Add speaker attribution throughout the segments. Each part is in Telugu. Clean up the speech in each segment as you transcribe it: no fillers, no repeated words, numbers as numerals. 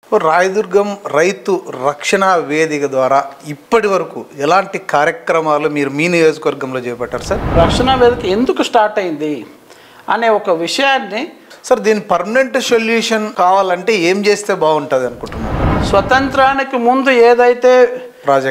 Speaker 1: రాయదుర్గం రైతు రక్షణ వేదిక ద్వారా ఇప్పటి వరకు ఎలాంటి కార్యక్రమాలు మీరు మీ నియోజకవర్గంలో చేపట్టారు సార్?
Speaker 2: రక్షణ వేదిక ఎందుకు స్టార్ట్ అయింది అనే ఒక విషయాన్ని
Speaker 1: సార్ దీని పర్మనెంట్ సొల్యూషన్ కావాలంటే ఏం చేస్తే బాగుంటుంది అనుకుంటున్నాను?
Speaker 2: స్వతంత్రానికి ముందు ఏదైతే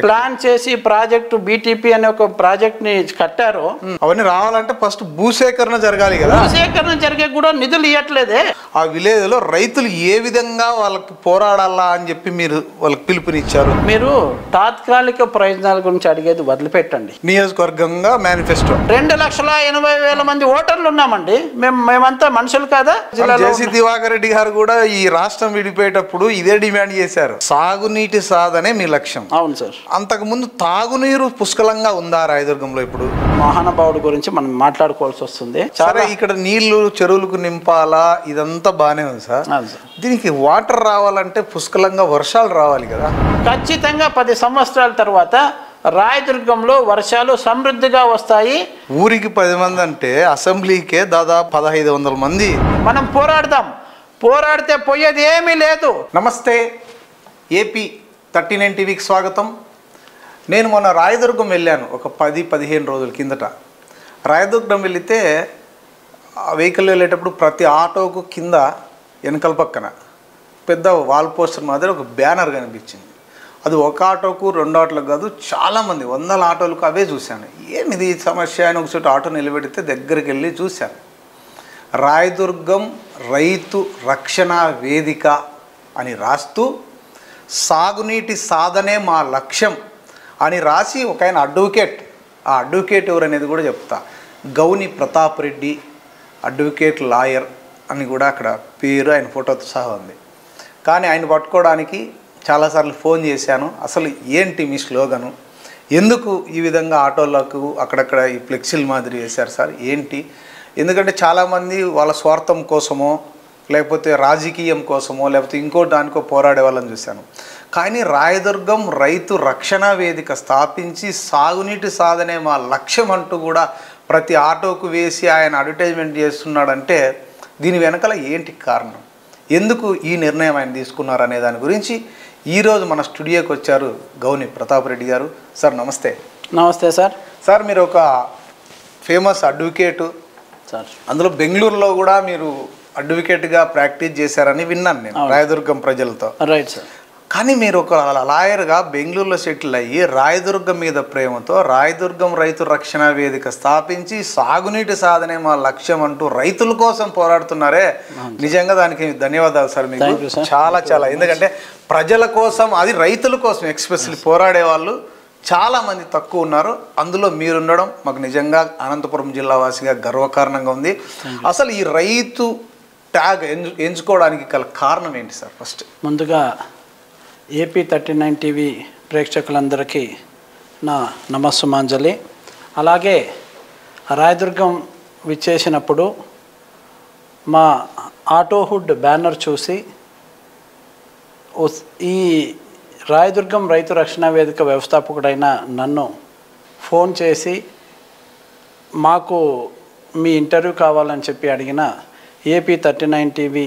Speaker 2: ప్లాన్ చేసి ప్రాజెక్టు బీటీపీ అనే ఒక ప్రాజెక్ట్ ని కట్టారో
Speaker 1: అవన్నీ రావాలంటే ఫస్ట్ భూసేకరణ జరగాలి కదా.
Speaker 2: భూసేకరణ జరిగే కూడా నిధులు ఇవ్వట్లేదే.
Speaker 1: ఆ విలేజ్ లో రైతులు ఏ విధంగా వాళ్ళకి పోరాడాలా అని చెప్పి మీరు వాళ్ళకి పిలుపునిచ్చారు?
Speaker 2: మీరు తాత్కాలిక ప్రయోజనాల గురించి అడిగేది వదిలిపెట్టండి.
Speaker 1: నియోజకవర్గంగా మేనిఫెస్టో
Speaker 2: 2,80,000 మంది ఓటర్లు ఉన్నామండి. మేమంతా మనుషులు కాదా?
Speaker 1: జేసీ దివాకర్ రెడ్డి గారు కూడా ఈ రాష్ట్రం విడిపోయేటప్పుడు ఇదే డిమాండ్ చేశారు, సాగునీటి సాధనే మీ లక్ష్యం.
Speaker 2: అవును సార్.
Speaker 1: అంతకుముందు తాగునీరు పుష్కలంగా ఉందా రాయదుర్గంలో? ఇప్పుడు
Speaker 2: మహానుభావుడి గురించి మనం మాట్లాడుకోవాల్సి వస్తుంది.
Speaker 1: సరే, ఇక్కడ నీళ్లు చెరువులకు నింపాలా, ఇదంతా బానే ఉంది సార్. దీనికి వాటర్ రావాలంటే పుష్కలంగా వర్షాలు రావాలి కదా.
Speaker 2: ఖచ్చితంగా 10 సంవత్సరాల తర్వాత రాయదుర్గంలో వర్షాలు సమృద్ధిగా వస్తాయి.
Speaker 1: ఊరికి 10 మంది అంటే అసెంబ్లీకే దాదాపు 1500 మంది.
Speaker 2: మనం పోరాడదాం. పోరాడితే పోయేది ఏమీ లేదు.
Speaker 1: నమస్తే, ఏపీ 39 టీవీకి స్వాగతం. నేను మొన్న రాయదుర్గం వెళ్ళాను ఒక 10-15 రోజుల కిందట. రాయదుర్గం వెళితే వెహికల్ వెళ్ళేటప్పుడు ప్రతి ఆటోకు కింద వెనకల పక్కన పెద్ద వాల్ పోస్టర్ మాదిరి ఒక బ్యానర్ కనిపించింది. అది ఒక ఆటోకు 2 ఆటోలకు కాదు, చాలామంది 100 ఆటోలకు అవే చూశాను. ఏమిది సమస్య అని ఒకచోట ఆటో నిలబెడితే దగ్గరికి వెళ్ళి చూశాను. రాయదుర్గం రైతు రక్షణ వేదిక అని రాస్తూ సాగునీటి సాధనే మా లక్ష్యం అని రాసి ఒక ఆయన అడ్వకేట్, ఆ అడ్వకేట్ ఎవరనేది కూడా చెప్తా, గౌని ప్రతాప్ రెడ్డి అడ్వకేట్ లాయర్ అని కూడా అక్కడ పేరు, ఆయన ఫోటోతో సహా ఉంది. కానీ ఆయన పట్టుకోవడానికి చాలాసార్లు ఫోన్ చేశాను. అసలు ఏంటి మీ స్లోగను, ఎందుకు ఈ విధంగా ఆటోలకు అక్కడక్కడ ఈ ఫ్లెక్సీల మాదిరి వేశారు సార్, ఏంటి? ఎందుకంటే చాలామంది వాళ్ళ స్వార్థం కోసమో లేకపోతే రాజకీయం కోసమో లేకపోతే ఇంకో దానికో పోరాడే వాళ్ళని చూశాను. కానీ రాయదుర్గం రైతు రక్షణ వేదిక స్థాపించి సాగునీటి సాధనే మా లక్ష్యం అంటూ కూడా ప్రతి ఆటోకు వేసి ఆయన అడ్వర్టైజ్మెంట్ చేస్తున్నాడంటే దీని వెనకాల ఏంటి కారణం, ఎందుకు ఈ నిర్ణయం ఆయన తీసుకున్నారు అనే దాని గురించి ఈరోజు మన స్టూడియోకి వచ్చారు గౌని ప్రతాప్ రెడ్డి గారు. సార్ నమస్తే.
Speaker 2: నమస్తే సార్.
Speaker 1: సార్ మీరు ఒక ఫేమస్ అడ్వకేటు
Speaker 2: సార్,
Speaker 1: అందులో బెంగళూరులో కూడా మీరు అడ్వకేట్గా ప్రాక్టీస్ చేశారని విన్నాను నేను రాయదుర్గం ప్రజలతో.
Speaker 2: Right sir.
Speaker 1: కానీ మీరు ఒక లాయర్గా బెంగళూరులో సెటిల్ అయ్యి రాయదుర్గం మీద ప్రేమతో రాయదుర్గం రైతు రక్షణ వేదిక స్థాపించి సాగునీటి సాధనే మా లక్ష్యం అంటూ రైతుల కోసం పోరాడుతున్నారే, నిజంగా దానికి ధన్యవాదాలు సార్. మీకు చాలా చాలా, ఎందుకంటే ప్రజల కోసం, అది రైతుల కోసం ఎక్స్పెషల్లీ పోరాడే వాళ్ళు చాలామంది తక్కువ ఉన్నారు. అందులో మీరుండడం మాకు నిజంగా అనంతపురం జిల్లా వాసిగా గర్వకారణంగా ఉంది. అసలు ఈ రైతు ట్యాగ్ ఎంచుకోవడానికి గల కారణం ఏంటి సార్? ఫస్ట్
Speaker 2: ముందుగా ఏపీ 39 టీవీ ప్రేక్షకులందరికీ నా నమస్సుమాంజలి. అలాగే రాయదుర్గం విచ్చేసినప్పుడు మా ఆటోహుడ్ బ్యానర్ చూసి ఈ రాయదుర్గం రైతు రక్షణ వేదిక వ్యవస్థాపకుడైన నన్ను ఫోన్ చేసి మాకు మీ ఇంటర్వ్యూ కావాలని చెప్పి అడిగిన ఏపీ 39 టీవీ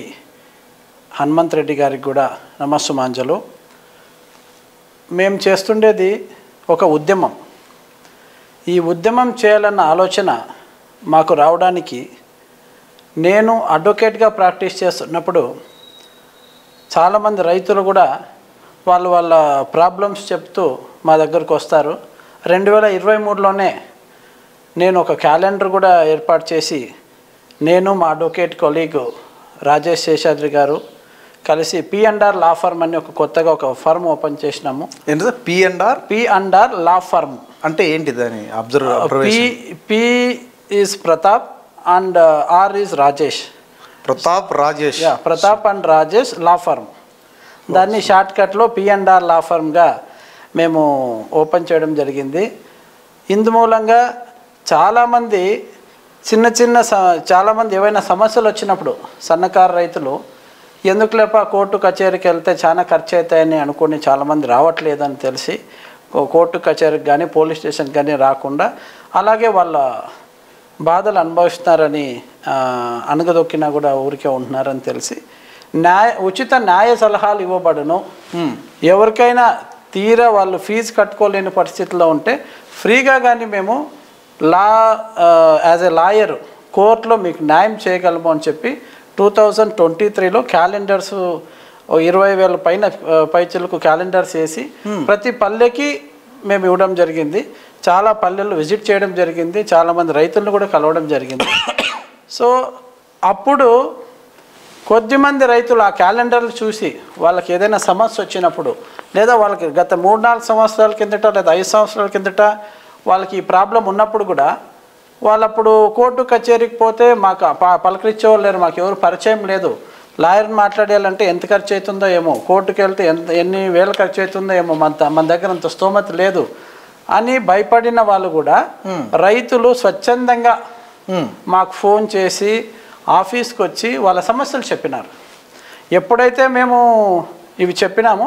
Speaker 2: హనుమంత్ రెడ్డి గారికి కూడా నమస్సుమాంజలు. మేము చేస్తుండేది ఒక ఉద్యమం. ఈ ఉద్యమం చేయాలన్న ఆలోచన మాకు రావడానికి, నేను అడ్వకేట్గా ప్రాక్టీస్ చేస్తున్నప్పుడు చాలామంది రైతులు కూడా వాళ్ళ ప్రాబ్లమ్స్ చెప్తూ మా దగ్గరకు వస్తారు. 2023లోనే నేను ఒక క్యాలెండర్ కూడా ఏర్పాటు చేసి నేను మా అడ్వకేట్ కొలీగ్ రాజేష్ శేషాద్రి గారు కలిసి P&R లా ఫర్మ్ అని ఒక కొత్తగా ఒక ఫర్మ్ ఓపెన్ చేసినాము.
Speaker 1: ఏంటి P&R
Speaker 2: లా ఫర్మ్
Speaker 1: అంటే ఏంటిది అని
Speaker 2: P is Pratap and R is Rajesh. Pratap and Rajesh law firm. దాన్ని షార్ట్కట్లో P&R లా ఫర్మ్గా మేము ఓపెన్ చేయడం జరిగింది. ఇందు మూలంగా చాలామంది చాలామంది ఏవైనా సమస్యలు వచ్చినప్పుడు సన్నకారు రైతులు ఎందుకు లేప కోర్టు కచేరీకి వెళ్తే చాలా ఖర్చు అవుతాయని అనుకుని చాలామంది రావట్లేదని తెలిసి కోర్టు కచేరీకి కానీ పోలీస్ స్టేషన్కి కానీ రాకుండా అలాగే వాళ్ళ బాధలు అనుభవిస్తున్నారని అణగదొక్కినా కూడా ఊరికే ఉంటున్నారని తెలిసి ఉచిత న్యాయ సలహాలు ఇవ్వబడును. ఎవరికైనా తీరా వాళ్ళు ఫీజు కట్టుకోలేని పరిస్థితిలో ఉంటే ఫ్రీగా కానీ మేము యాజ్ ఎ లాయర్ కోర్టులో మీకు న్యాయం చేయగలము అని చెప్పి 2023లో క్యాలెండర్స్ 20,000 పైచలకు క్యాలెండర్స్ వేసి ప్రతి పల్లెకి మేము ఇవ్వడం జరిగింది. చాలా పల్లెల్లో విజిట్ చేయడం జరిగింది. చాలామంది రైతులను కూడా కలవడం జరిగింది. సో అప్పుడు కొద్దిమంది రైతులు ఆ క్యాలెండర్లు చూసి వాళ్ళకి ఏదైనా సమస్య వచ్చినప్పుడు, లేదా వాళ్ళకి గత 3-4 సంవత్సరాల కిందట లేదా 5 సంవత్సరాల కిందట వాళ్ళకి ఈ ప్రాబ్లం ఉన్నప్పుడు కూడా వాళ్ళప్పుడు కోర్టు కచేరీకి పోతే మాకు పలకరించేవాళ్ళు లేరు, మాకు ఎవరు పరిచయం లేదు, లాయర్ని మాట్లాడాలంటే ఎంత ఖర్చు అవుతుందో ఏమో, కోర్టుకు వెళ్తే ఎన్ని వేలు ఖర్చు అవుతుందో ఏమో, మన దగ్గర అంత స్తోమత లేదు అని భయపడిన వాళ్ళు కూడా రైతులు స్వచ్ఛందంగా మాకు ఫోన్ చేసి ఆఫీస్కి వచ్చి వాళ్ళ సమస్యలు చెప్పినారు. ఎప్పుడైతే మేము ఇవి చెప్పినామో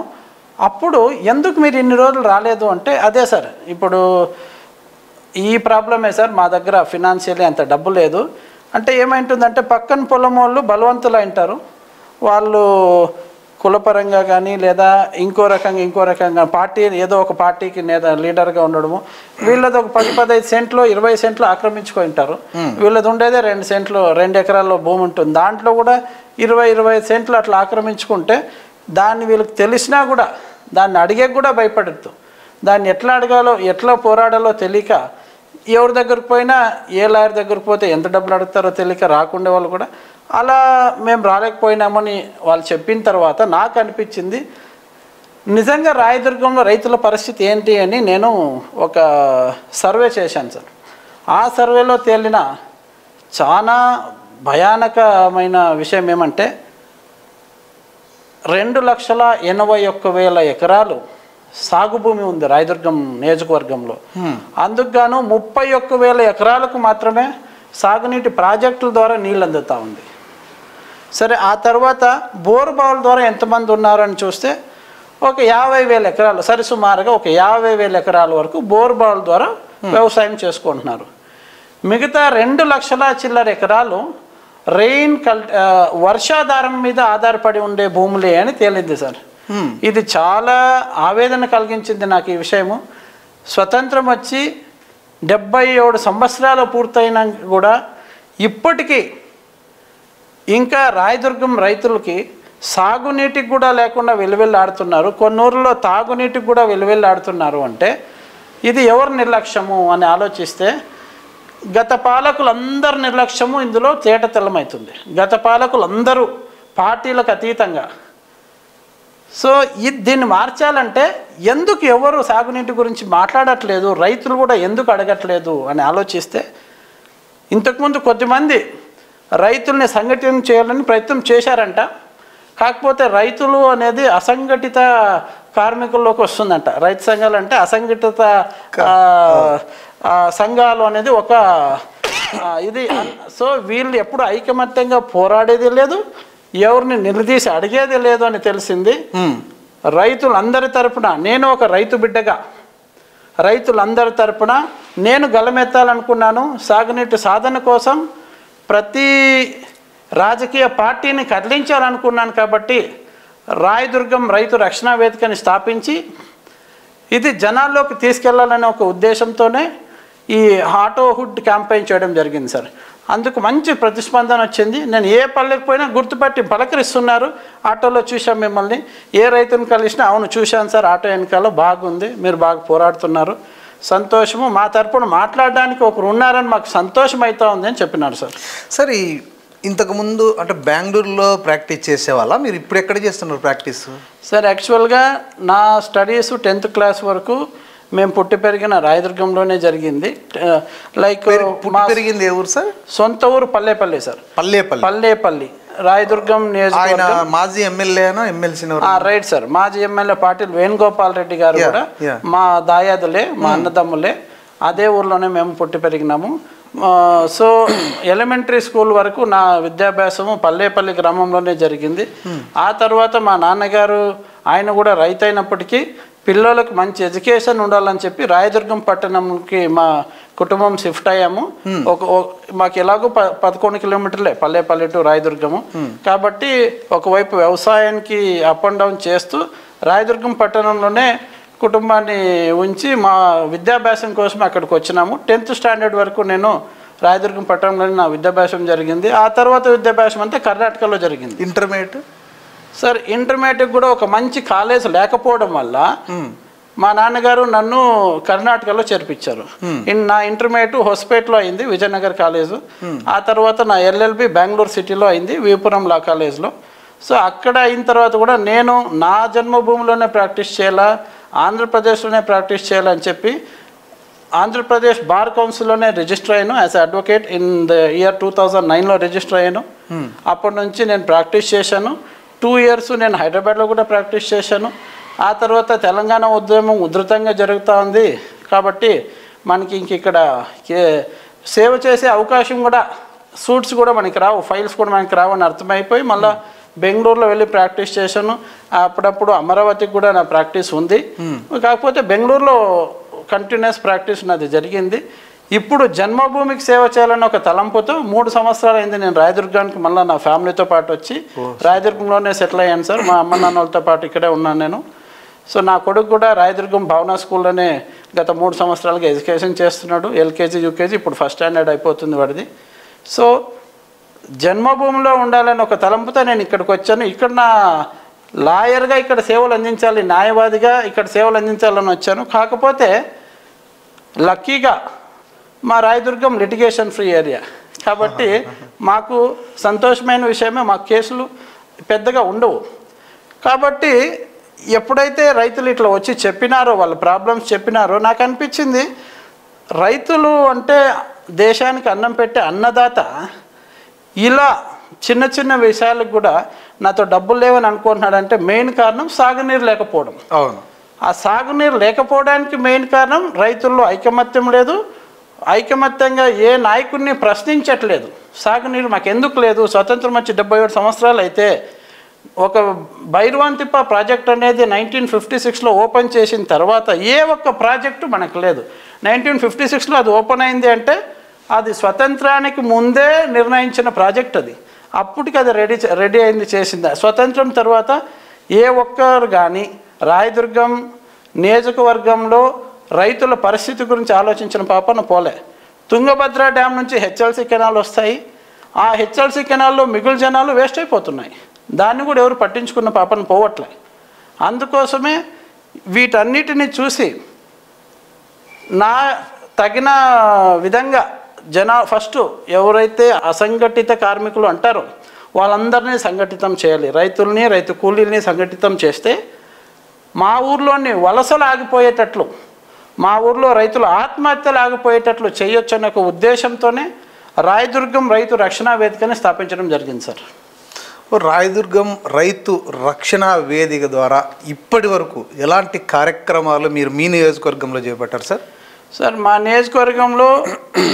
Speaker 2: అప్పుడు ఎందుకు మీరు ఇన్ని రోజులు రాలేదు అంటే, అదే సార్ ఇప్పుడు ఈ ప్రాబ్లమే సార్, మా దగ్గర ఫినాన్షియల్లీ అంత డబ్బు లేదు అంటే ఏమైంటుందంటే పక్కన పొలం వాళ్ళు బలవంతులు అంటారు. వాళ్ళు కులపరంగా కానీ లేదా ఇంకో రకంగా పార్టీ ఏదో ఒక పార్టీకి లీడర్గా ఉండడము, వీళ్ళది ఒక 10-15 సెంట్లు 20 సెంట్లు ఆక్రమించుకుంటారు. వీళ్ళది ఉండేదే 2 సెంట్లు 2 ఎకరాల్లో భూమి ఉంటుంది. దాంట్లో కూడా 20-25 సెంట్లు అట్లా ఆక్రమించుకుంటే దాన్ని వీళ్ళకి తెలిసినా కూడా దాన్ని అడిగే కూడా భయపడద్దు. దాన్ని ఎట్లా అడగాలో ఎట్లా పోరాడాలో తెలియక ఎవరి దగ్గరికి పోయినా ఏ లాయర్ దగ్గరికి పోతే ఎంత డబ్బులు అడుగుతారో తెలియక రాకుండే వాళ్ళు కూడా అలా మేము రాలేకపోయినామని వాళ్ళు చెప్పిన తర్వాత నాకు అనిపించింది నిజంగా రాయదుర్గంలో రైతుల పరిస్థితి ఏంటి అని నేను ఒక సర్వే చేశాను సార్. ఆ సర్వేలో తేలిన చాలా భయానకమైన విషయం ఏమంటే 2,81,000 ఎకరాలు సాగు భూమి ఉంది రాయదుర్గం నియోజకవర్గంలో. అందుకు గాను 31,000 ఎకరాలకు మాత్రమే సాగునీటి ప్రాజెక్టుల ద్వారా నీళ్ళు అందుతూ ఉంది. సరే, ఆ తర్వాత బోర్ బావుల ద్వారా ఎంతమంది ఉన్నారని చూస్తే ఒక 50,000 ఎకరాలు, సరి సుమారుగా ఒక 50,000 ఎకరాల వరకు బోర్ బావుల ద్వారా వ్యవసాయం చేసుకుంటున్నారు. మిగతా 2 లక్షల చిల్లర ఎకరాలు వర్షాధారం మీద ఆధారపడి ఉండే భూములే అని తేలింది సార్. ఇది చాలా ఆవేదన కలిగించింది నాకు ఈ విషయము. స్వతంత్రం వచ్చి 77 సంవత్సరాలు పూర్తయినా కూడా ఇప్పటికీ ఇంకా రాయదుర్గం రైతులకి సాగునీటికి కూడా లేకుండా వెలువెల్లాడుతున్నారు. కొన్ని ఊర్లలో తాగునీటికి కూడా వెలువెల్లాడుతున్నారు అంటే ఇది ఎవరు నిర్లక్ష్యము అని ఆలోచిస్తే గత పాలకులందరి నిర్లక్ష్యము ఇందులో తేటతెల్లమవుతుంది. గత పాలకులందరూ పార్టీలకు అతీతంగా. సో దీన్ని మార్చాలంటే ఎందుకు ఎవరు సాగునీటి గురించి మాట్లాడట్లేదు, రైతులు కూడా ఎందుకు అడగట్లేదు అని ఆలోచిస్తే ఇంతకుముందు కొద్దిమంది రైతుల్ని సంఘటన చేయాలని ప్రయత్నం చేశారంట. కాకపోతే రైతులు అనేది అసంఘటిత కార్మికుల్లోకి వస్తుందంట. రైతు సంఘాలు అంటే అసంఘటిత సంఘాలు అనేది ఒక ఇది. సో వీళ్ళు ఎప్పుడు ఐకమత్యంగా పోరాడేది లేదు, ఎవరిని నిలదీసి అడిగేది లేదు అని తెలిసింది. రైతులందరి తరపున నేను ఒక రైతు బిడ్డగా రైతులందరి తరపున నేను గలమెత్తాలనుకున్నాను. సాగునీటి సాధన కోసం ప్రతి రాజకీయ పార్టీని కదిలించాలనుకున్నాను. కాబట్టి రాయదుర్గం రైతు రక్షణ వేదికని స్థాపించి ఇది జనాల్లోకి తీసుకెళ్లాలనే ఒక ఉద్దేశంతోనే ఈ ఆటో హుడ్ క్యాంపెయిన్ చేయడం జరిగింది సార్. అందుకు మంచి ప్రతిస్పందన వచ్చింది. నేను ఏ పల్లెకి పోయినా గుర్తుపట్టి పలకరిస్తున్నారు. ఆటోలో చూసాం మిమ్మల్ని, ఏ రైతుని కలిసినా అవును చూశాను సార్, ఆటో వెనకాల బాగుంది, మీరు బాగా పోరాడుతున్నారు, సంతోషము, మా తరపున మాట్లాడడానికి ఒకరు ఉన్నారని మాకు సంతోషం అవుతా ఉంది అని చెప్పినారు సార్.
Speaker 1: సరే, ఇంతకుముందు అంటే బెంగళూరులో ప్రాక్టీస్ చేసేవాళ్ళ, మీరు ఇప్పుడు ఎక్కడ చేస్తున్నారు ప్రాక్టీస్?
Speaker 2: సార్ యాక్చువల్గా నా స్టడీస్ 10th క్లాస్ వరకు మేము పుట్టి పెరిగిన రాయదుర్గంలోనే జరిగింది. లైక్
Speaker 1: పెరిగింది ఏ ఊరు సార్?
Speaker 2: సొంత ఊరు పల్లేపల్లి సార్. పల్లేపల్లి రాయదుర్గం నియోజకవర్గం.
Speaker 1: మాజీ ఎమ్మెల్యేనా ఎమ్మెల్సీ?
Speaker 2: రైట్ సార్, మాజీ ఎమ్మెల్యే పాటిల్ వేణుగోపాల్ రెడ్డి గారు కూడా మా దాయాదులే, మా అన్నదమ్ములే. అదే ఊర్లోనే మేము పుట్టి పెరిగినాము. సో ఎలిమెంటరీ స్కూల్ వరకు నా విద్యాభ్యాసము పల్లేపల్లి గ్రామంలోనే జరిగింది. ఆ తర్వాత మా నాన్నగారు ఆయన కూడా రైతు అయినప్పటికీ పిల్లలకు మంచి ఎడ్యుకేషన్ ఉండాలని చెప్పి రాయదుర్గం పట్టణంకి మా కుటుంబం షిఫ్ట్ అయ్యాము. మాకు ఎలాగో 11 కిలోమీటర్లే పల్లె టు రాయదుర్గము. కాబట్టి ఒకవైపు వ్యవసాయానికి అప్ అండ్ డౌన్ చేస్తూ రాయదుర్గం పట్టణంలోనే కుటుంబాన్ని ఉంచి మా విద్యాభ్యాసం కోసం అక్కడికి వచ్చినాము. 10th స్టాండర్డ్ వరకు నేను రాయదుర్గం పట్టణంలోనే నా విద్యాభ్యాసం జరిగింది. ఆ తర్వాత విద్యాభ్యాసం అంతా కర్ణాటకలో జరిగింది.
Speaker 1: ఇంటర్మీడియట్
Speaker 2: సార్, ఇంటర్మీడియట్ కూడా ఒక మంచి కాలేజ్ లేకపోవడం వల్ల మా నాన్నగారు నన్ను కర్ణాటకలో చేర్పించారు. నా ఇంటర్మీడియట్ హొస్పేట్లో అయింది, విజయనగర్ కాలేజు. ఆ తర్వాత నా ఎల్ఎల్బి బెంగళూరు సిటీలో అయింది, విపురం లా కాలేజ్లో. సో అక్కడ అయిన తర్వాత కూడా నేను నా జన్మభూమిలోనే ప్రాక్టీస్ చేయాలా, ఆంధ్రప్రదేశ్లోనే ప్రాక్టీస్ చేయాలని చెప్పి ఆంధ్రప్రదేశ్ బార్ కౌన్సిల్లోనే రిజిస్టర్ అయ్యాను. As advocate in the year 2009లో రిజిస్టర్ అయ్యాను. అప్పటి నుంచి నేను ప్రాక్టీస్ చేశాను. 2 years నేను హైదరాబాద్లో కూడా ప్రాక్టీస్ చేశాను. ఆ తర్వాత తెలంగాణ ఉద్యమం ఉధృతంగా జరుగుతూ ఉంది కాబట్టి మనకి ఇక్కడ సేవ చేసే అవకాశం కూడా, సూట్స్ కూడా మనకి రావు, ఫైల్స్ కూడా మనకి రావు అని అర్థమైపోయి మళ్ళీ బెంగళూరులో వెళ్ళి ప్రాక్టీస్ చేశాను. అప్పుడప్పుడు అమరావతికి కూడా నా ప్రాక్టీస్ ఉంది. కాకపోతే బెంగళూరులో కంటిన్యూస్ ప్రాక్టీస్ నాది జరిగింది. ఇప్పుడు జన్మభూమికి సేవ చేయాలని ఒక తలంపుతో 3 సంవత్సరాలు అయింది నేను రాయదుర్గానికి మళ్ళీ నా ఫ్యామిలీతో పాటు వచ్చి రాయదుర్గంలోనే సెటిల్ అయ్యాను సార్. మా అమ్మ నాన్నలతో పాటు ఇక్కడే ఉన్నాను నేను. సో నా కొడుకు కూడా రాయదుర్గం భావనా స్కూల్లోనే గత 3 సంవత్సరాలుగా ఎడ్యుకేషన్ చేస్తున్నాడు. ఎల్కేజీ యూకేజీ, ఇప్పుడు 1st స్టాండర్డ్ అయిపోతుంది వాడిది. సో జన్మభూమిలో ఉండాలని ఒక తలంపుతో నేను ఇక్కడికి వచ్చాను. ఇక్కడ నా లాయర్గా ఇక్కడ సేవలు అందించాలి, న్యాయవాదిగా ఇక్కడ సేవలు అందించాలని వచ్చాను. కాకపోతే లక్కీగా మా రాయదుర్గం లిటిగేషన్ ఫ్రీ ఏరియా కాబట్టి మాకు సంతోషమైన విషయమే, మా కేసులు పెద్దగా ఉండవు. కాబట్టి ఎప్పుడైతే రైతులు ఇట్లా వచ్చి చెప్పినారో, వాళ్ళ ప్రాబ్లమ్స్ చెప్పినారో, నాకు అనిపించింది రైతులు అంటే దేశానికి అన్నం పెట్టే అన్నదాత ఇలా చిన్న చిన్న విషయాలకు కూడా నాతో డబ్బులు లేవని అనుకుంటున్నాడంటే మెయిన్ కారణం సాగునీరు లేకపోవడం.
Speaker 1: అవును,
Speaker 2: ఆ సాగునీరు లేకపోవడానికి మెయిన్ కారణం రైతుల్లో ఐకమత్యం లేదు. ఐకమత్యంగా ఏ నాయకుడిని ప్రశ్నించట్లేదు. సాగునీరు మాకు ఎందుకు లేదు, స్వతంత్రం వచ్చి 77 సంవత్సరాలు అయితే ఒక భైరవాంతిప్ప ప్రాజెక్ట్ అనేది 1956లో ఓపెన్ చేసిన తర్వాత ఏ ఒక్క ప్రాజెక్టు మనకు లేదు. 1956లో అది ఓపెన్ అయింది అంటే అది స్వతంత్రానికి ముందే నిర్ణయించిన ప్రాజెక్ట్ అది. అప్పటికి అది రెడీ అయింది, చేసింది. స్వతంత్రం తర్వాత ఏ ఒక్కరు కానీ రాయదుర్గం నియోజకవర్గంలో రైతుల పరిస్థితి గురించి ఆలోచించిన పాపన పోలే. తుంగభద్ర డ్యామ్ నుంచి హెచ్ఎల్సి కెనాల్ వస్తాయి. ఆ హెచ్ఎల్సి కెనాల్లో మిగులు జనాలు వేస్ట్ అయిపోతున్నాయి. దాన్ని కూడా ఎవరు పట్టించుకున్న పాపన పోవట్లే. అందుకోసమే వీటన్నిటిని చూసి నా తగిన విధంగా ఫస్ట్ ఎవరైతే అసంఘటిత కార్మికులు అంటారో వాళ్ళందరినీ సంఘటితం చేయాలి. రైతుల్ని, రైతు కూలీల్ని సంఘటితం చేస్తే మా ఊర్లోని వలసలు ఆగిపోయేటట్లు, మా ఊర్లో రైతుల ఆత్మహత్యలు ఆగిపోయేటట్లు చేయొచ్చు అనే ఒక ఉద్దేశంతోనే రాయదుర్గం రైతు రక్షణ వేదికని స్థాపించడం జరిగింది సార్.
Speaker 1: రాయదుర్గం రైతు రక్షణ వేదిక ద్వారా ఇప్పటి వరకు ఎలాంటి కార్యక్రమాలు మీరు మీ నియోజకవర్గంలో చేపట్టారు సార్?
Speaker 2: సార్, మా నియోజకవర్గంలో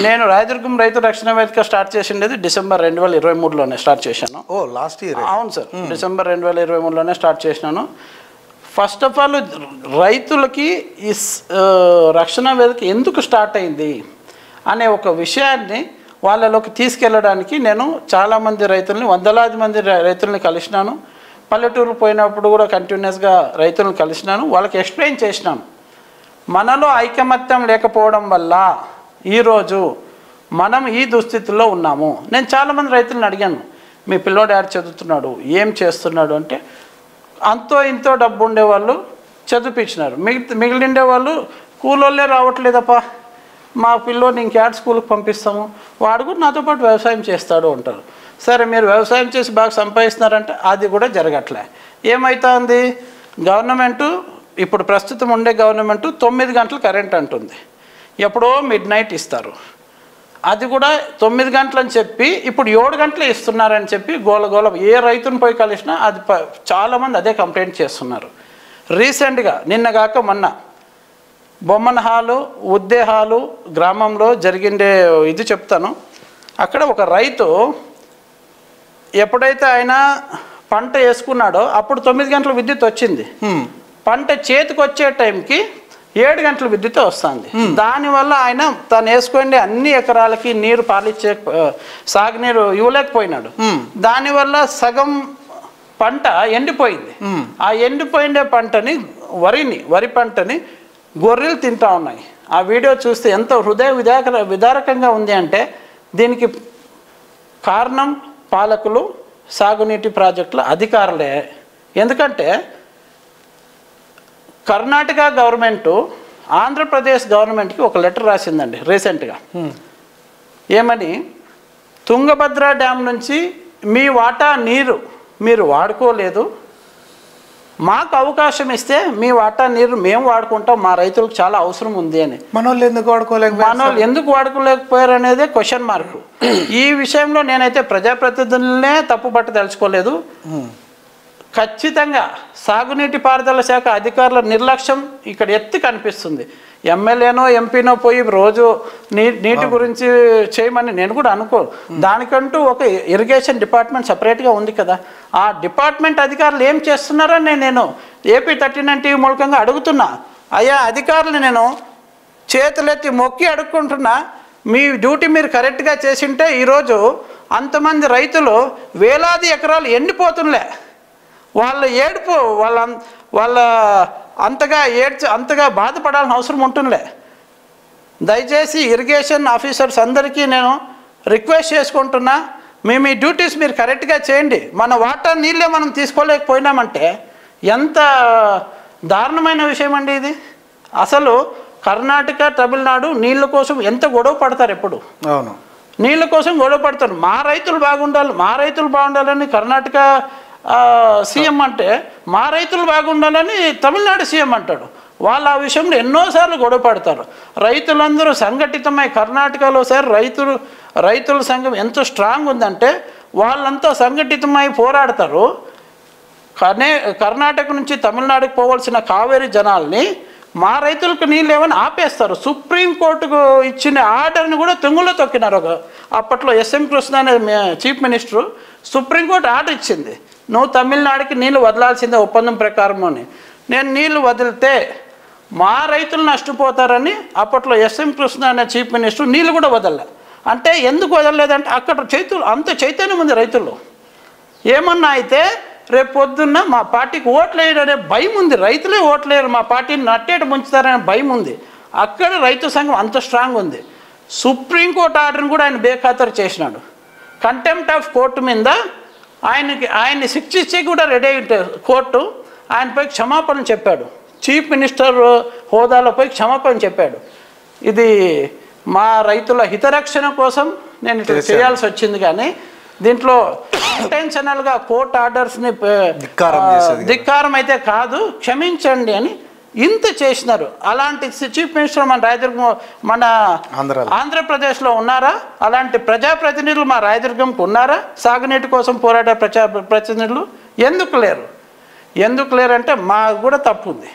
Speaker 2: నేను రాయదుర్గం రైతు రక్షణ వేదిక స్టార్ట్ చేసిండేది డిసెంబర్ 2023లోనే స్టార్ట్ చేశాను.
Speaker 1: Last year?
Speaker 2: అవును సార్, డిసెంబర్ 2023లోనే స్టార్ట్ చేసినాను. ఫస్ట్ ఆఫ్ ఆల్ రైతులకి ఈ రక్షణ వేదిక ఎందుకు స్టార్ట్ అయింది అనే ఒక విషయాన్ని వాళ్ళలోకి తీసుకెళ్ళడానికి నేను చాలామంది రైతుల్ని, వందలాది మంది రైతుల్ని కలిసినాను. పల్లెటూరు పోయినప్పుడు కూడా కంటిన్యూస్గా రైతులను కలిసినాను. వాళ్ళకి ఎక్స్ప్లెయిన్ చేసినాను. మనలో ఐకమత్యం లేకపోవడం వల్ల ఈరోజు మనం ఈ దుస్థితిలో ఉన్నాము. నేను చాలామంది రైతులను అడిగాను, మీ పిల్లోడు యాడ్ చదువుతున్నాడు, ఏం చేస్తున్నాడు అంటే అంతో ఇంతో డబ్బు ఉండేవాళ్ళు చదివించినారు. మిగిలిండే వాళ్ళు కూలోళ్ళే రావట్లేదప్పా, మా పిల్లోని ఇంకేడ్ స్కూల్కి పంపిస్తాము, వాడు కూడా నాతో పాటు వ్యవసాయం చేస్తాడు అంటారు. సరే, మీరు వ్యవసాయం చేసి బాగా సంపాదిస్తున్నారంటే అది కూడా జరగట్లే. ఏమవుతుంది, గవర్నమెంటు ఇప్పుడు ప్రస్తుతం ఉండే గవర్నమెంటు 9 గంటలు కరెంట్ అంటుంది, ఎప్పుడో మిడ్-నైట్ ఇస్తారు. అది కూడా 9 గంటలు అని చెప్పి ఇప్పుడు 7 గంటలే ఇస్తున్నారని చెప్పి గోల ఏ రైతుని పోయి కలిసినా అది చాలామంది అదే కంప్లైంట్ చేస్తున్నారు. రీసెంట్గా నిన్నగాక మొన్న బొమ్మన హాలు, ఉద్దే హాలు గ్రామంలో జరిగిండే ఇది చెప్తాను. అక్కడ ఒక రైతు ఎప్పుడైతే ఆయన పంట వేసుకున్నాడో అప్పుడు 9 గంటల విద్యుత్ వచ్చింది. పంట చేతికి వచ్చే టైంకి 7 గంటల విద్యుత్ వస్తుంది. దానివల్ల ఆయన తను వేసుకోండి అన్ని ఎకరాలకి నీరు పాలిచ్చే సాగునీరు ఇవ్వలేకపోయినాడు. దానివల్ల సగం పంట ఎండిపోయింది. ఆ ఎండిపోయిన పంటని వరి పంటని గొర్రెలు తింటా ఉన్నాయి. ఆ వీడియో చూస్తే ఎంత హృదయ విదారకంగా ఉంది అంటే దీనికి కారణం పాలకులు, సాగునీటి ప్రాజెక్టుల అధికారులే. ఎందుకంటే కర్ణాటక గవర్నమెంటు ఆంధ్రప్రదేశ్ గవర్నమెంట్కి ఒక లెటర్ రాసిందండి రీసెంట్గా. ఏమని, తుంగభద్ర డ్యామ్ నుంచి మీ వాటా నీరు మీరు వాడుకోలేదు, మాకు అవకాశం ఇస్తే మీ వాటా నీరు మేము వాడుకుంటాం, మా రైతులకు చాలా అవసరం ఉంది అని.
Speaker 1: మనోళ్ళు ఎందుకు
Speaker 2: వాడుకోలేకపోయారు అనేదే క్వశ్చన్ మార్క్. ఈ విషయంలో నేనైతే ప్రజాప్రతినిధులనే తప్పుపట్ట తెలుసుకోలేదు. ఖచ్చితంగా సాగునీటి పారుదల శాఖ అధికారుల నిర్లక్ష్యం ఇక్కడ ఎత్తి కనిపిస్తుంది. ఎమ్మెల్యేనో ఎంపీనో పోయి రోజు నీటి గురించి చేయమని నేను కూడా అనుకోను. దానికంటూ ఒక ఇరిగేషన్ డిపార్ట్మెంట్ సపరేట్గా ఉంది కదా. ఆ డిపార్ట్మెంట్ అధికారులు ఏం చేస్తున్నారని నేను ఏపీ 39 టీవీ మూలకంగా అడుగుతున్నా. అయ్యా అధికారులు నేను చేతులెత్తి మొక్కి అడుక్కుంటున్నా, మీ డ్యూటీ మీరు కరెక్ట్గా చేసింటే ఈరోజు అంతమంది రైతులు వేలాది ఎకరాలు ఎండిపోతుండే. వాళ్ళ ఏడుపు వాళ్ళ అంతగా బాధపడాల్సిన అవసరం ఉంటుందిలే. దయచేసి ఇరిగేషన్ ఆఫీసర్స్ అందరికీ నేను రిక్వెస్ట్ చేసుకుంటున్నా, మేము ఈ డ్యూటీస్ మీరు కరెక్ట్గా చేయండి. మన వాటర్ నీళ్ళే మనం తీసుకోలేకపోయినామంటే ఎంత దారుణమైన విషయం అండి ఇది. అసలు కర్ణాటక, తమిళనాడు నీళ్ళ కోసం ఎంత గొడవ పడతారు ఎప్పుడు.
Speaker 1: అవును,
Speaker 2: నీళ్ళ కోసం గొడవ పడతారు. మా రైతులు బాగుండాలని కర్ణాటక సీఎం అంటే, మా రైతులు బాగుండాలని తమిళనాడు సీఎం అంటాడు. వాళ్ళు ఆ విషయంలో ఎన్నోసార్లు గొడవ పడతారు. రైతులందరూ సంఘటితమై కర్ణాటకలో సార్ రైతుల సంఘం ఎంత స్ట్రాంగ్ ఉందంటే వాళ్ళంతా సంఘటితమై పోరాడతారు. కర్ణాటక నుంచి తమిళనాడుకు పోవాల్సిన కావేరీ జనాల్ని మా రైతులకు నీళ్ళు ఏమని ఆపేస్తారు. సుప్రీంకోర్టుకు ఇచ్చిన ఆర్డర్ని కూడా తుంగులో తొక్కినారు. అప్పట్లో ఎస్ఎం కృష్ణ అనే చీఫ్ మినిస్టరు సుప్రీంకోర్టు ఆర్డర్ ఇచ్చింది, నువ్వు తమిళనాడుకి నీళ్ళు వదలాల్సిందే ఒప్పందం ప్రకారం అని. నేను నీళ్ళు వదిలితే మా రైతులు నష్టపోతారని అప్పట్లో ఎస్ఎం కృష్ణ అనే చీఫ్ మినిస్టర్ నీళ్ళు కూడా వదలలే. అంటే ఎందుకు వదలలేదంటే అక్కడ అంత చైతన్యం ఉంది రైతుల్లో. ఏమన్నా అయితే రేపు పొద్దున్న మా పార్టీకి ఓట్లు వేయడనే భయం ఉంది. రైతులే ఓట్లు వేయరు, మా పార్టీని నట్టేట ముంచుతారనే భయం ఉంది. అక్కడ రైతు సంఘం అంత స్ట్రాంగ్ ఉంది. సుప్రీంకోర్టు ఆర్డర్ని కూడా ఆయన బేఖాతరు చేసినాడు. కంటెంప్ట్ ఆఫ్ కోర్టు మీద ఆయన్ని శిక్షించి కూడా రెడీ అయ్యి కోర్టు ఆయనపై క్షమాపణ చెప్పాడు. చీఫ్ మినిస్టర్ హోదాలో పోయి క్షమాపణ చెప్పాడు. ఇది మా రైతుల హితరక్షణ కోసం నేను ఇట్లా చేయాల్సి వచ్చింది, కానీ దీంట్లో ఇంటెన్షనల్గా కోర్టు ఆర్డర్స్ని ధిక్కారం అయితే కాదు, క్షమించండి అని ఇంత చేసినారు. అలాంటి చీఫ్ మినిస్టర్ మన రాయదుర్గం మన ఆంధ్రప్రదేశ్లో ఉన్నారా? అలాంటి ప్రజాప్రతినిధులు మా రాయదుర్గంకు ఉన్నారా? సాగునీటి కోసం పోరాడే ప్రజాప్రతినిధులు ఎందుకు లేరంటే మాకు కూడా తప్పు ఉంది.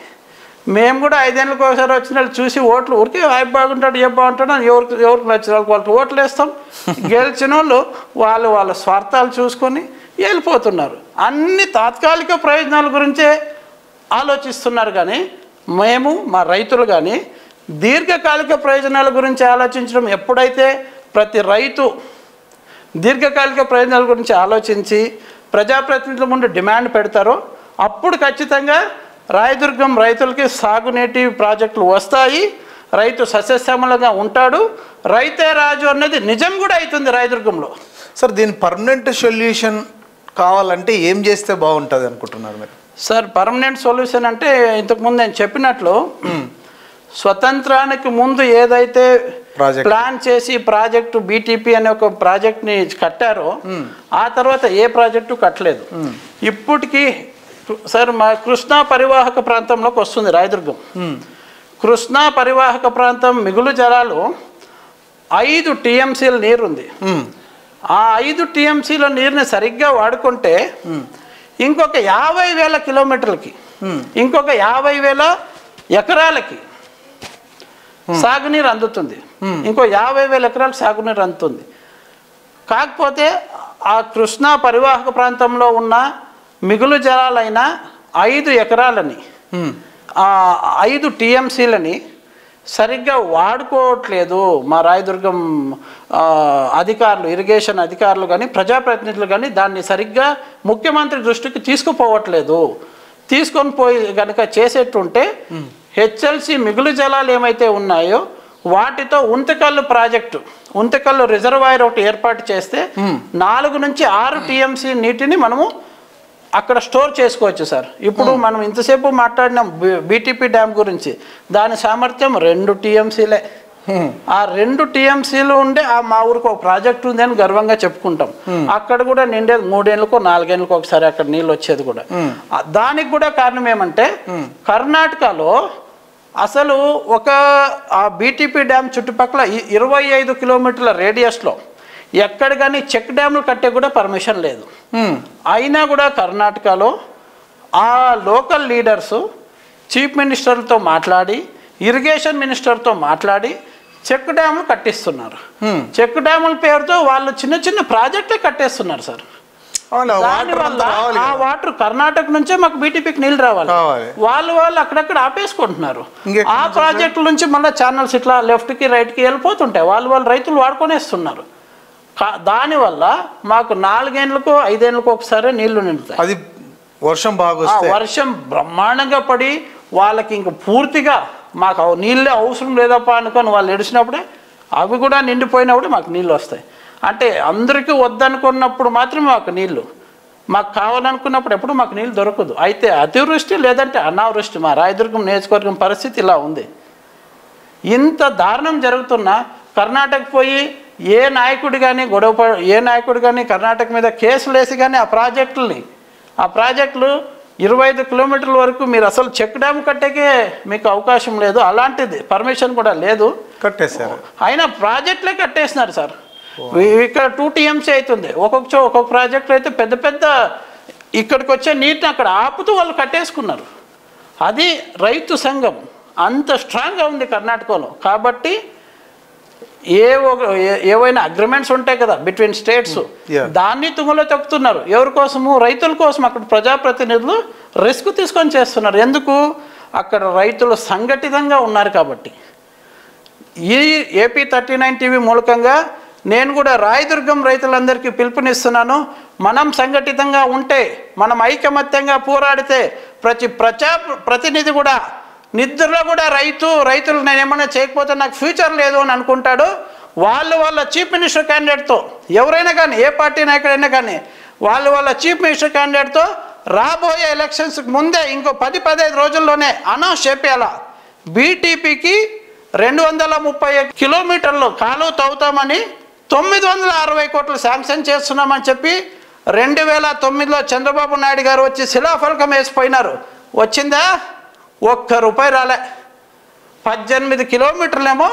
Speaker 2: మేము కూడా 5 ఏళ్ళకి ఒకసారి వచ్చిన వాళ్ళు చూసి ఓట్లు ఊరికి బాగుంటాడు అని ఎవరికి నచ్చిన వాళ్ళకి ఓట్లు వేస్తాం. గెలిచిన వాళ్ళు వాళ్ళ స్వార్థాలు చూసుకొని వెళ్ళిపోతున్నారు. అన్ని తాత్కాలిక ప్రయోజనాల గురించే ఆలోచిస్తున్నారు. కానీ మేము మా రైతులు కానీ దీర్ఘకాలిక ప్రయోజనాల గురించి ఆలోచించడం, ఎప్పుడైతే ప్రతి రైతు దీర్ఘకాలిక ప్రయోజనాల గురించి ఆలోచించి ప్రజాప్రతినిధుల ముందు డిమాండ్ పెడతారో అప్పుడు ఖచ్చితంగా రాయదుర్గం రైతులకి సాగునీటి ప్రాజెక్టులు వస్తాయి, రైతు సస్యశ్యామలంగా ఉంటాడు, రైతే రాజు అన్నది నిజం కూడా అవుతుంది రాయదుర్గంలో.
Speaker 1: సార్, దీని పర్మనెంట్ సొల్యూషన్ కావాలంటే ఏం చేస్తే బాగుంటుంది అనుకుంటున్నారు మీరు?
Speaker 2: సార్, పర్మనెంట్ సొల్యూషన్ అంటే ఇంతకుముందు నేను చెప్పినట్లు స్వతంత్రానికి ముందు ఏదైతే ప్లాన్ చేసి ప్రాజెక్టు బీటీపీ అనే ఒక ప్రాజెక్ట్ని కట్టారో ఆ తర్వాత ఏ ప్రాజెక్టు కట్టలేదు. ఇప్పటికీ సార్ మా కృష్ణా పరివాహక ప్రాంతంలోకి వస్తుంది రాయదుర్గం. కృష్ణా పరివాహక ప్రాంతం మిగులు జలాలు 5 టీఎంసీల నీరుంది. ఆ 5 టీఎంసీల నీరుని సరిగ్గా వాడుకుంటే ఇంకొక 50,000 కిలోమీటర్లకి ఇంకొక 50,000 ఎకరాలకి సాగునీరు అందుతుంది. ఇంకో 50,000 ఎకరాలకు సాగునీరు అందుతుంది. కాకపోతే ఆ కృష్ణా పరివాహక ప్రాంతంలో ఉన్న మిగులు జలాలైన 5 ఎకరాలని 5 టీఎంసీలని సరిగ్గా వాడుకోవట్లేదు మా రాయదుర్గం అధికారులు, ఇరిగేషన్ అధికారులు కానీ ప్రజాప్రతినిధులు కానీ దాన్ని సరిగ్గా ముఖ్యమంత్రి దృష్టికి తీసుకుపోవట్లేదు. తీసుకొని పోయి కనుక చేసేట్టుంటే హెచ్ఎల్సి మిగులు జలాలు ఏమైతే ఉన్నాయో వాటితో ఉంతకల్లు ప్రాజెక్టు, ఉంతకల్లు రిజర్వాయర్ ఒకటి ఏర్పాటు చేస్తే 4 నుంచి 6 టీఎంసీ నీటిని మనము అక్కడ స్టోర్ చేసుకోవచ్చు సార్. ఇప్పుడు మనం ఇంతసేపు మాట్లాడినాం బీటీపీ డ్యామ్ గురించి, దాని సామర్థ్యం 2 టీఎంసీలే. ఆ 2 టీఎంసీలు ఉండే మా ఊరికి ఒక ప్రాజెక్ట్ ఉంది అని గర్వంగా చెప్పుకుంటాం. అక్కడ కూడా నిండేది 3 ఏళ్ళకో 4 ఏళ్ళకో ఒకసారి అక్కడ నీళ్ళు వచ్చేది కూడా. దానికి కూడా కారణం ఏమంటే కర్ణాటకలో అసలు ఆ బీటీపీ డ్యామ్ చుట్టుపక్కల 25 కిలోమీటర్ల రేడియస్లో ఎక్కడ కానీ చెక్ డ్యాములు కట్టే కూడా పర్మిషన్ లేదు. అయినా కూడా కర్ణాటకలో ఆ లోకల్ లీడర్సు చీఫ్ మినిస్టర్తో మాట్లాడి, ఇరిగేషన్ మినిస్టర్తో మాట్లాడి చెక్ డ్యాములు కట్టిస్తున్నారు. చెక్ డ్యాముల పేరుతో వాళ్ళు చిన్న చిన్న ప్రాజెక్టులు కట్టేస్తున్నారు సార్. దానివల్ల ఆ వాటర్ కర్ణాటక నుంచే మాకు బీటీపీకి నీళ్ళు రావాలి. వాళ్ళు అక్కడక్కడ ఆపేసుకుంటున్నారు. ఆ ప్రాజెక్టుల నుంచి మళ్ళీ ఛానల్స్ ఇట్లా లెఫ్ట్కి రైట్కి వెళ్ళిపోతుంటాయి. వాళ్ళు రైతులు వాడుకొనేస్తున్నారు. దానివల్ల మాకు 4 ఏళ్ళకో 5 ఏళ్ళకో ఒకసారి నీళ్లు నిండుతాయి.
Speaker 1: అది వర్షం బాగా
Speaker 2: వర్షం బ్రహ్మాండంగా పడి వాళ్ళకి ఇంక పూర్తిగా మాకు నీళ్ళే అవసరం లేదప్ప అనుకొని వాళ్ళు ఎడిచినప్పుడే అవి కూడా నిండిపోయినప్పుడు మాకు నీళ్ళు వస్తాయి. అంటే అందరికీ వద్దనుకున్నప్పుడు మాత్రమే మాకు నీళ్ళు, మాకు కావాలనుకున్నప్పుడు ఎప్పుడు మాకు నీళ్ళు దొరకదు. అయితే అతివృష్టి లేదంటే అనావృష్టి మా రాయదుర్గం నియోజకవర్గం పరిస్థితి ఇలా ఉంది. ఇంత దారుణం జరుగుతున్నా కర్ణాటక పోయి ఏ నాయకుడు కానీ కర్ణాటక మీద కేసులు వేసి కానీ ఆ ప్రాజెక్టులు 25 కిలోమీటర్ల వరకు మీరు అసలు చెక్ డ్యామ్ కట్టేకే మీకు అవకాశం లేదు, అలాంటిది పర్మిషన్ కూడా లేదు,
Speaker 1: కట్టేశారు.
Speaker 2: అయినా ప్రాజెక్టులే కట్టేసినారు సార్. ఇక్కడ 2 టీఎంసీ అవుతుంది. ఒక్కొక్క ప్రాజెక్ట్ అయితే పెద్ద ఇక్కడికి వచ్చే నీటిని అక్కడ ఆపుతూ వాళ్ళు కట్టేసుకున్నారు. అది రైతు సంఘం అంత స్ట్రాంగ్గా ఉంది కర్ణాటకలో. కాబట్టి ఏవైనా అగ్రిమెంట్స్ ఉంటాయి కదా బిట్వీన్ స్టేట్స్, దాన్ని తుంగలో తొక్కుతున్నారు. ఎవరి కోసము? రైతుల కోసం. అక్కడ ప్రజాప్రతినిధులు రిస్క్ తీసుకొని చేస్తున్నారు. ఎందుకు? అక్కడ రైతులు సంఘటితంగా ఉన్నారు కాబట్టి. ఈ ఏపీ 39 టీవీ మూలకంగా నేను కూడా రాయదుర్గం రైతులందరికీ పిలుపునిస్తున్నాను. మనం సంఘటితంగా ఉంటే, మనం ఐకమత్యంగా పోరాడితే ప్రతి ప్రతినిధి కూడా నిద్రలో కూడా రైతులు నేను ఏమన్నా చేయకపోతే నాకు ఫ్యూచర్ లేదు అని అనుకుంటాడు. వాళ్ళ చీఫ్ మినిస్టర్ క్యాండిడేట్తో, ఎవరైనా కానీ ఏ పార్టీ నాయకుడైనా కానీ వాళ్ళ చీఫ్ మినిస్టర్ క్యాండిడేట్తో రాబోయే ఎలక్షన్స్కి ముందే ఇంకో 10-15 రోజుల్లోనే అనౌన్స్ చేపేయాల. బీటీపీకి 230 కిలోమీటర్లు కాలువ తవ్వుతామని 960 కోట్లు శాంక్షన్ చేస్తున్నామని చెప్పి 2009లో చంద్రబాబు నాయుడు గారు వచ్చి శిలాఫలకం వేసిపోయినారు. వచ్చిందా? ₹1 రాలే. 18 కిలోమీటర్లేమో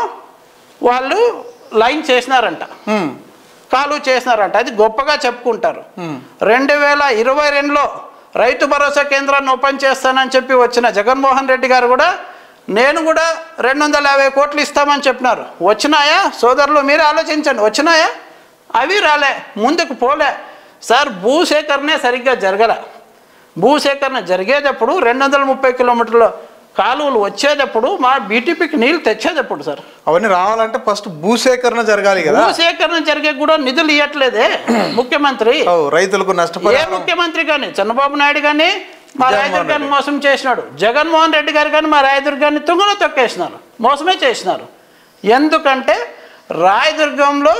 Speaker 2: వాళ్ళు లైన్ చేసినారంట, కాలువ చేసినారంట. అది గొప్పగా చెప్పుకుంటారు. 2022లో రైతు భరోసా కేంద్రాన్ని ఓపెన్ చేస్తానని చెప్పి వచ్చిన జగన్మోహన్ రెడ్డి గారు కూడా నేను కూడా 250 కోట్లు ఇస్తామని చెప్పినారు. వచ్చినాయా సోదరులు? మీరే ఆలోచించండి. వచ్చినాయా? అవి రాలే, ముందుకు పోలే సార్. భూసేకరణే సరిగ్గా జరగల. భూసేకరణ జరిగేటప్పుడు 230 కిలోమీటర్ల కాలువలు వచ్చేటప్పుడు మా బీటీపీకి నీళ్ళు తెచ్చేటప్పుడు సార్
Speaker 1: అవన్నీ రావాలంటే ఫస్ట్ భూసేకరణ జరగాలి కదా.
Speaker 2: భూసేకరణ జరిగే కూడా నిధులు ఇవ్వట్లేదే ముఖ్యమంత్రి.
Speaker 1: రైతులకు
Speaker 2: ఏ ముఖ్యమంత్రి కానీ, చంద్రబాబు నాయుడు కానీ మా రాయదుర్గాన్ని మోసం చేసినాడు, జగన్మోహన్ రెడ్డి గారు కానీ మా రాయదుర్గాన్ని తుంగలో తొక్కేసినారు, మోసమే చేసినారు. ఎందుకంటే రాయదుర్గంలో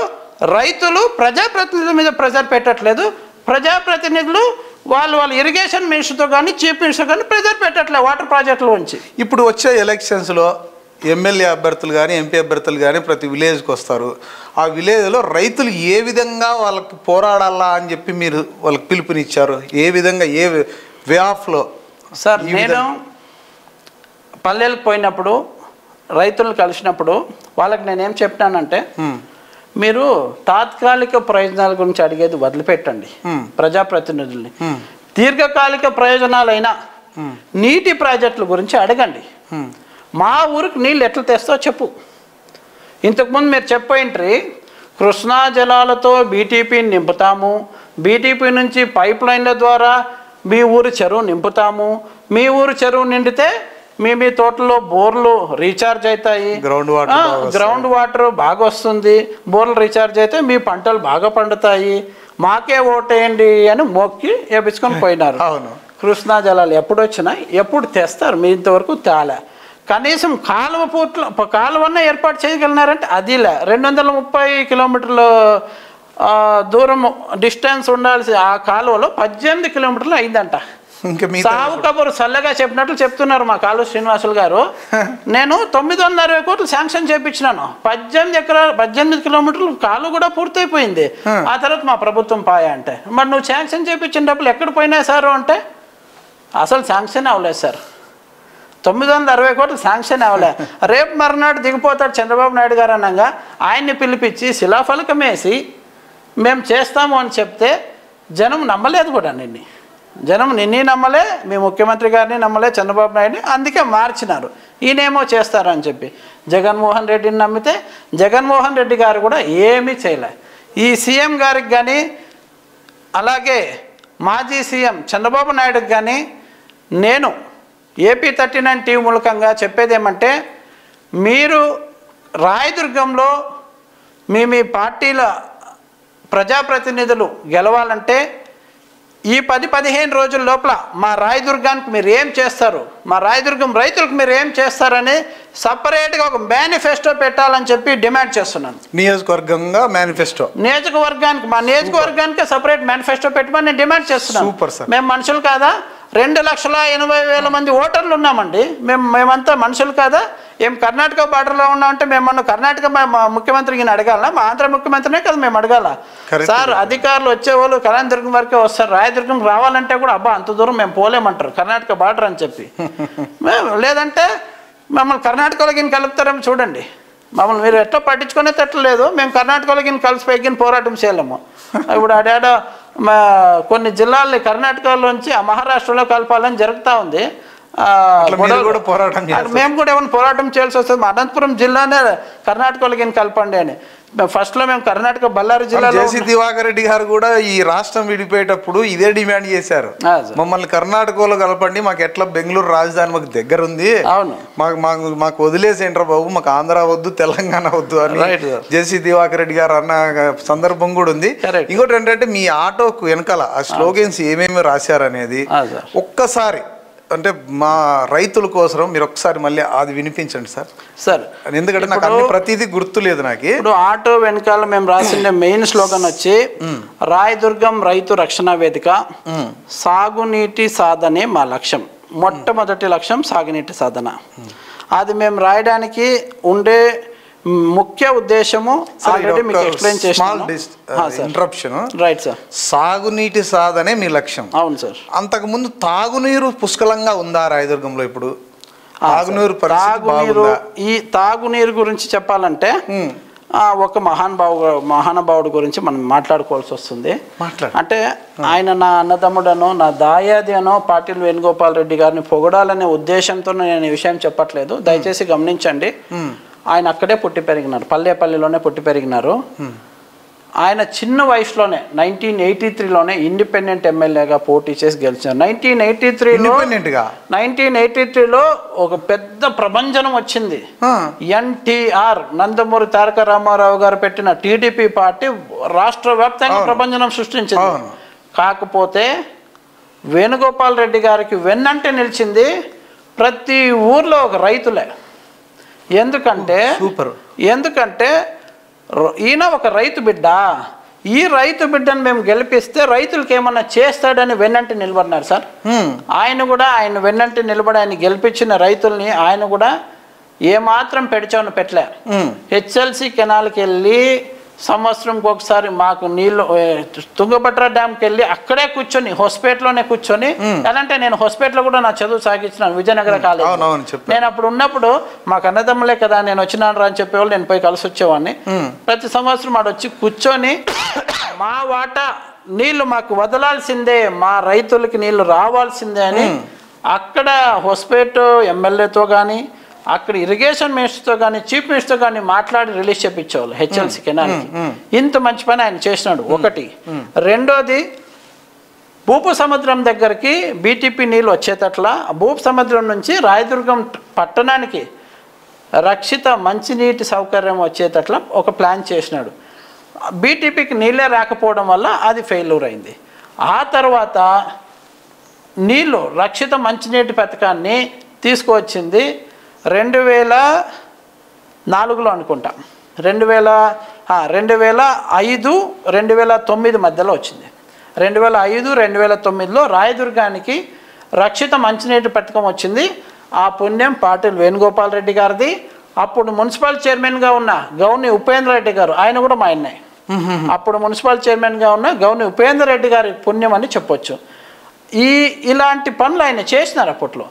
Speaker 2: రైతులు ప్రజాప్రతినిధుల మీద ప్రెజర్ పెట్టట్లేదు, ప్రజాప్రతినిధులు వాళ్ళ ఇరిగేషన్ మినిస్టర్తో కానీ చీఫ్ మినిస్టర్ కానీ ప్రెజర్ పెట్టట్లేదు వాటర్ ప్రాజెక్టుల నుంచి.
Speaker 1: ఇప్పుడు వచ్చే ఎలక్షన్స్లో ఎమ్మెల్యే అభ్యర్థులు కానీ ఎంపీ అభ్యర్థులు కానీ ప్రతి విలేజ్కి వస్తారు. ఆ విలేజ్లో రైతులు ఏ విధంగా వాళ్ళకి పోరాడాలా అని చెప్పి మీరు వాళ్ళకి పిలుపునిచ్చారు? ఏ విధంగా, ఏ వే ఆఫ్లో?
Speaker 2: సార్ నేను పల్లెలకు పోయినప్పుడు రైతులను కలిసినప్పుడు వాళ్ళకి నేనేం చెప్పినానంటే, మీరు తాత్కాలిక ప్రయోజనాల గురించి అడిగేది వదిలిపెట్టండి ప్రజాప్రతినిధుల్ని. దీర్ఘకాలిక ప్రయోజనాలైన నీటి ప్రాజెక్టుల గురించి అడగండి. మా ఊరికి నీళ్ళు ఎట్లా తెస్తో చెప్పు. ఇంతకుముందు మీరు చెప్పేంట్రీ కృష్ణా జలాలతో బీటీపీని నింపుతాము, బీటీపీ నుంచి పైప్ లైన్ల ద్వారా మీ ఊరు చెరువు నింపుతాము, మీ ఊరు చెరువు నిండితే మీ తోటలో బోర్లు రీఛార్జ్ అవుతాయి, గ్రౌండ్ వాటర్ బాగా వస్తుంది, బోర్లు రీఛార్జ్ అయితే మీ పంటలు బాగా పండుతాయి, మాకే ఓటేయండి అని మొక్కి వేపించుకొని పోయినారు. కృష్ణా జలాలు ఎప్పుడు వచ్చినా ఎప్పుడు తెస్తారు, మీ ఇంతవరకు తేలే. కనీసం కాలువన్న ఏర్పాటు చేయగలిగినారంటే అదిలే. 230 కిలోమీటర్ల దూరం డిస్టెన్స్ ఉండాల్సి ఆ కాలువలో 18 కిలోమీటర్లు అయిందంట. సావు కబురు చల్లగా చెప్పినట్లు చెప్తున్నారు మా కాలువ శ్రీనివాసులు గారు. నేను 960 కోట్లు శాంక్షన్ చేయించినాను. 18 కిలోమీటర్లు కాలువ కూడా పూర్తయిపోయింది. ఆ తర్వాత మా ప్రభుత్వం పాయ అంటే, మరి నువ్వు శాంక్షన్ చేయించిన డబ్బులు ఎక్కడ పోయినాయి సార్ అంటే, అసలు శాంక్షన్ అవ్వలేదు సార్. 960 కోట్లు శాంక్షన్ అవ్వలే. రేపు మర్నాడు దిగిపోతాడు చంద్రబాబు నాయుడు గారు అనగా ఆయన్ని పిలిపించి శిలాఫలకం వేసి మేము చేస్తాము అని చెప్తే జనం నమ్మలేదు కూడా. నిన్ను నమ్మలే, మీ ముఖ్యమంత్రి గారిని నమ్మలే, చంద్రబాబు నాయుడిని. అందుకే మార్చినారు, ఈయనేమో చేస్తారని చెప్పి. జగన్మోహన్ రెడ్డిని నమ్మితే జగన్మోహన్ రెడ్డి గారు కూడా ఏమీ చేయలే. ఈ సీఎం గారికి కానీ అలాగే మాజీ సీఎం చంద్రబాబు నాయుడుకి కానీ నేను ఏపీ 39 టీవీ మూలకంగా చెప్పేది ఏమంటే, మీరు రాయదుర్గంలో మీ పార్టీల ప్రజాప్రతినిధులు గెలవాలంటే ఈ 10-15 రోజుల లోపల మా రాయదుర్గానికి మీరు ఏం చేస్తారు, మా రాయదుర్గం రైతులకు మీరు ఏం చేస్తారని సపరేట్గా ఒక మేనిఫెస్టో పెట్టాలని చెప్పి డిమాండ్ చేస్తున్నాను. మా నియోజకవర్గానికి సపరేట్ మేనిఫెస్టో పెట్టమని నేను డిమాండ్ చేస్తున్నాను. మేము మనుషులు కాదా? 2,80,000 మంది ఓటర్లు ఉన్నామండి. మేమంతా మనుషులు కాదా? ఏం కర్ణాటక బార్డర్లో ఉన్నామంటే మేము మొన్న కర్ణాటక ముఖ్యమంత్రిని అడగాల, మా ఆంధ్ర ముఖ్యమంత్రినే కదా మేము అడగాల. సార్ అధికారులు వచ్చేవాళ్ళు కళ్యాణదుర్గం వరకే వస్తారు, రాయదుర్గం రావాలంటే కూడా అబ్బా అంత దూరం మేము పోలేమంటారు, కర్ణాటక బార్డర్ అని చెప్పి. లేదంటే మమ్మల్ని కర్ణాటకలో గిని కలుపుతారేమో చూడండి. మమ్మల్ని మీరు ఎట్లా పట్టించుకునే తట్టలేదు, మేము కర్ణాటకలో గిని కలిసిపోయి పోరాటం చేయలేము. ఇప్పుడు అడాడో కొన్ని జిల్లాల్ని కర్ణాటకలోంచి మహారాష్ట్రలో కలపాలని జరుగుతూ ఉంది. మేము కూడా ఏమైనా పోరాటం చేయాల్సి వస్తుంది. మా అనంతపురం జిల్లానే కర్ణాటకలో గిని కలపండి అని. ఫస్ట్లో మేము కర్ణాటక బళ్ళారి జిల్లాలో
Speaker 1: జేసీ దివాకర్ రెడ్డి గారు కూడా ఈ రాష్ట్రం విడిపోయేటప్పుడు ఇదే డిమాండ్ చేశారు, మమ్మల్ని కర్ణాటకలో కలపండి, మాకు ఎట్లా బెంగళూరు రాజధాని మాకు దగ్గర ఉంది, మాకు వదిలేసేంట్రా బాబు, మాకు ఆంధ్ర వద్దు తెలంగాణ వద్దు అని జేసీ దివాకర్ రెడ్డి గారు అన్న సందర్భం కూడా ఉంది. ఇంకోటి ఏంటంటే మీ ఆటోకు వెనకాల ఆ స్లోగన్స్ ఏమేమి రాశారు అనేది ఒక్కసారి అంటే మా రైతుల కోసం మీరు ఒకసారి మళ్ళీ అది వినిపించండి సార్. ఎందుకంటే నాకు అన్ని ప్రతిదీ గుర్తులేదు. నాకు
Speaker 2: ఇప్పుడు ఆటో వెనకాల మేము రాసిన మెయిన్ స్లోగన్ వచ్చి రాయదుర్గం రైతు రక్షణ వేదిక, సాగునీటి సాధనే మా లక్ష్యం. మొట్టమొదటి లక్ష్యం సాగునీటి సాధన. అది మేము రాయడానికి ఉండే ముఖ్య ఉద్దేశము ఆల్రెడీ మీకు ఎక్స్ప్లెయిన్ చేశాను. Right sir.
Speaker 1: సాగునీటి సాధనే మీ లక్ష్యం.
Speaker 2: అవును సార్.
Speaker 1: అంతకు ముందు తాగునీరు పుష్కలంగా ఉందా రాయదుర్గంలో? ఇప్పుడు
Speaker 2: ఈ తాగునీరు గురించి చెప్పాలంటే ఒక మహానుభావుడు గురించి మనం మాట్లాడుకోవాల్సి వస్తుంది. అంటే ఆయన నా అన్నదమ్ముడనో నా దాయాది అనో పాటిల్ వేణుగోపాల్ రెడ్డి గారిని పొగడాలనే ఉద్దేశంతో నేను ఈ విషయం చెప్పట్లేదు, దయచేసి గమనించండి. ఆయన అక్కడే పుట్టి పెరిగినారు, పల్లెపల్లిలోనే పుట్టి పెరిగినారు. ఆయన చిన్న వయసులోనే 1983లోనే ఇండిపెండెంట్ ఎమ్మెల్యేగా పోటీ చేసి గెలిచారు. 1983లో ఒక పెద్ద ప్రభంజనం వచ్చింది. ఎన్టీఆర్ నందమూరి తారక రామారావు గారు పెట్టిన టీడీపీ పార్టీ రాష్ట్ర వ్యాప్తంగా ప్రభంజనం సృష్టించింది. కాకపోతే వేణుగోపాల్ రెడ్డి గారికి వెన్నంటే నిలిచింది ప్రతి ఊర్లో ఒక రైతులే. ఎందుకంటే ఈయన ఒక రైతు బిడ్డ, ఈ రైతు బిడ్డను మేము గెలిపిస్తే రైతులకి ఏమన్నా చేస్తాడని వెన్నంటి నిలబడినారు సార్. ఆయన వెన్నంటి నిలబడి ఆయన గెలిపించిన రైతుల్ని ఆయన కూడా ఏమాత్రం పెట్టలే. హెచ్ఎల్సి కెనాల్కి వెళ్ళి సంవత్సరంకి ఒకసారి మాకు నీళ్ళు తుంగభద్ర డ్యామ్కి వెళ్ళి అక్కడే కూర్చొని హాస్పిటల్లోనే కూర్చొని, ఎలాంటే నేను హాస్పిటల్లో కూడా నా చదువు సాగించినాను విజయనగర కాలేజ్. నేను అప్పుడు ఉన్నప్పుడు మాకు అన్నదమ్ములే కదా, నేను వచ్చినాను రా అని చెప్పేవాళ్ళు, నేను పోయి కలిసి వచ్చేవాడిని. ప్రతి సంవత్సరం ఆడ వచ్చి కూర్చొని మా వాటా నీళ్లు మాకు వదలాల్సిందే, మా రైతులకి నీళ్లు రావాల్సిందే అని అక్కడ హాస్పిటల్ ఎమ్మెల్యేతో కానీ అక్కడ ఇరిగేషన్ మినిస్టర్తో కానీ చీఫ్ మినిస్టర్ కానీ మాట్లాడి రిలీజ్ చేయించేవాళ్ళు హెచ్ఎల్సి కెనాల్కి. ఇంత మంచి పని ఆయన చేసినాడు ఒకటి. రెండోది భూపు సముద్రం దగ్గరికి బీటీపీ నీళ్ళు వచ్చేటట్ల భూపు సముద్రం నుంచి రాయదుర్గం పట్టణానికి రక్షిత మంచినీటి సౌకర్యం వచ్చేటట్ల ఒక ప్లాన్ చేసినాడు. బీటీపీకి నీళ్ళే రాకపోవడం వల్ల అది ఫెయిల్యూర్ అయింది. ఆ తర్వాత నీళ్ళు రక్షిత మంచినీటి పథకాన్ని తీసుకువచ్చింది 2004లో అనుకుంటా, 2005 2009 మధ్యలో వచ్చింది. 2005 2009లో రాయదుర్గానికి రక్షిత మంచినీటి పథకం వచ్చింది. ఆ పుణ్యం పాటిల్ వేణుగోపాల్ రెడ్డి గారిది. అప్పుడు మున్సిపల్ చైర్మన్గా ఉన్న గౌని ఉపేంద్ర రెడ్డి గారు, ఆయన కూడా మా ఆయన్నే, అప్పుడు మున్సిపల్ చైర్మన్గా ఉన్న గౌని ఉపేంద్ర రెడ్డి గారి పుణ్యం అని చెప్పొచ్చు. ఇలాంటి పనులు ఆయన చేసినారు. అప్పట్లో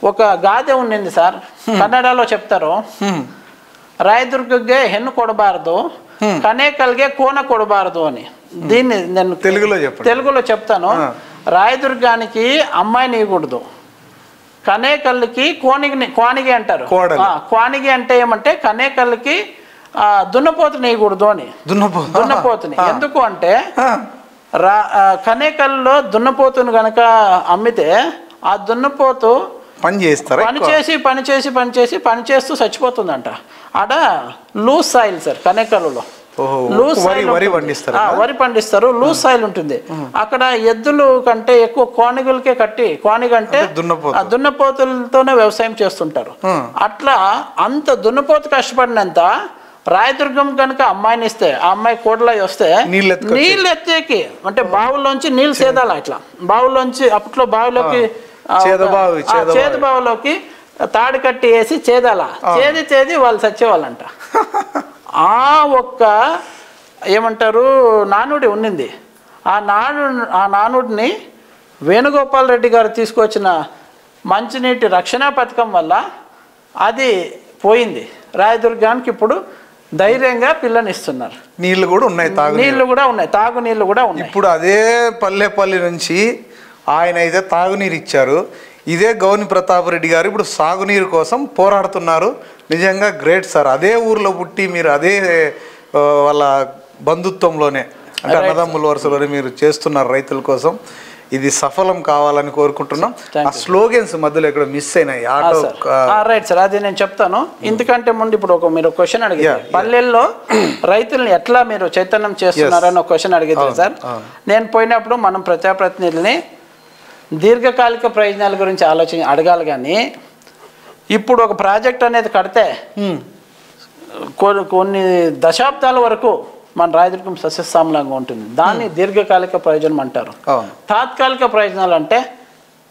Speaker 2: ఒక గాదె ఉండింది సార్, కన్నడలో చెప్తారు, రాయదుర్గಗೆ ಹೆಣ್ಣು కొడబారదు, కనేకల్ಗೆ కోన కొడబారదు అని. దీన్ని నేను తెలుగులో చెప్తాను. రాయదుర్గానికి అమ్మాయిని ఇవ్వకూడదు, కనేకల్కి కోనిగి అంటారు. కోనిగి అంటే ఏమంటే కనేకల్కి దున్నపోతుని ఇవ్వకూడదు అని. దున్నపోతుని ఎందుకు అంటే కనేకల్లో దున్నపోతును కనుక అమ్మితే ఆ దున్నపోతు పని చేస్తూ చచ్చిపోతుందంట. ఆడ లూజ్ సాయిల్ సార్, కనేకల్లో లూజ్ సాయిల్ వరి పండిస్తారు, లూజ్ సాయిల్ ఉంటుంది. అక్కడ ఎద్దులు కంటే ఎక్కువ కోనిగులకే కట్టి, కోనిగంటే దున్నపోతులతోనే వ్యవసాయం చేస్తుంటారు. అట్లా అంత దున్నపోతు కష్టపడినంత రాయదుర్గం కనుక అమ్మాయిని ఇస్తే, ఆ అమ్మాయి కోడలై వస్తే నీళ్ళు ఎత్తేకి అంటే బావుల్లోంచి నీళ్ళు సేదాల, ఇట్లా బావుల్లోంచి అప్పట్లో బావిలోకి చేదు బావులోకి తాడు కట్టి వేసి చేదాల, చేది వాళ్ళు చచ్చేవాళ్ళంట. ఆ ఒక్క ఏమంటారు నానుడి ఉన్నింది. ఆ నానుడిని వేణుగోపాల్ రెడ్డి గారు తీసుకొచ్చిన మంచినీటి రక్షణ పథకం వల్ల అది పోయింది. రాయదుర్గానికి ఇప్పుడు ధైర్యంగా పిల్లనిస్తున్నారు.
Speaker 1: నీళ్లు కూడా ఉన్నాయి,
Speaker 2: తాగునీళ్ళు కూడా ఉన్నాయి.
Speaker 1: ఇప్పుడు అదే పల్లెపల్లి నుంచి ఆయన అయితే తాగునీరు ఇచ్చారు. ఇదే గౌని ప్రతాప్ రెడ్డి గారు ఇప్పుడు సాగునీరు కోసం పోరాడుతున్నారు. నిజంగా గ్రేట్ సార్. అదే ఊర్లో పుట్టి మీరు అదే వాళ్ళ బంధుత్వంలోనే అంటే అన్నదమ్ముల వరుసలోనే మీరు చేస్తున్నారు రైతుల కోసం. ఇది సఫలం కావాలని కోరుకుంటున్నాం. ఆ స్లోగన్స్ మధ్యలో ఇక్కడ మిస్ అయినాయి.
Speaker 2: రైట్ సార్, అది నేను చెప్తాను. ఎందుకంటే ముందు ఇప్పుడు మీరు క్వశ్చన్ అడిగారు, పల్లెల్లో రైతుల్ని ఎట్లా మీరు చైతన్యం చేస్తున్నారని ఒక క్వశ్చన్ అడిగారు సార్. నేను పోయినప్పుడు మనం ప్రజాప్రతినిధుల్ని దీర్ఘకాలిక ప్రయోజనాల గురించి అడగాలి. కానీ ఇప్పుడు ఒక ప్రాజెక్ట్ అనేది కడితే కొన్ని దశాబ్దాల వరకు మన రాయదుర్గం సస్యశ్యామలంగా ఉంటుంది. దాన్ని దీర్ఘకాలిక ప్రయోజనం అంటారు. తాత్కాలిక ప్రయోజనాలు అంటే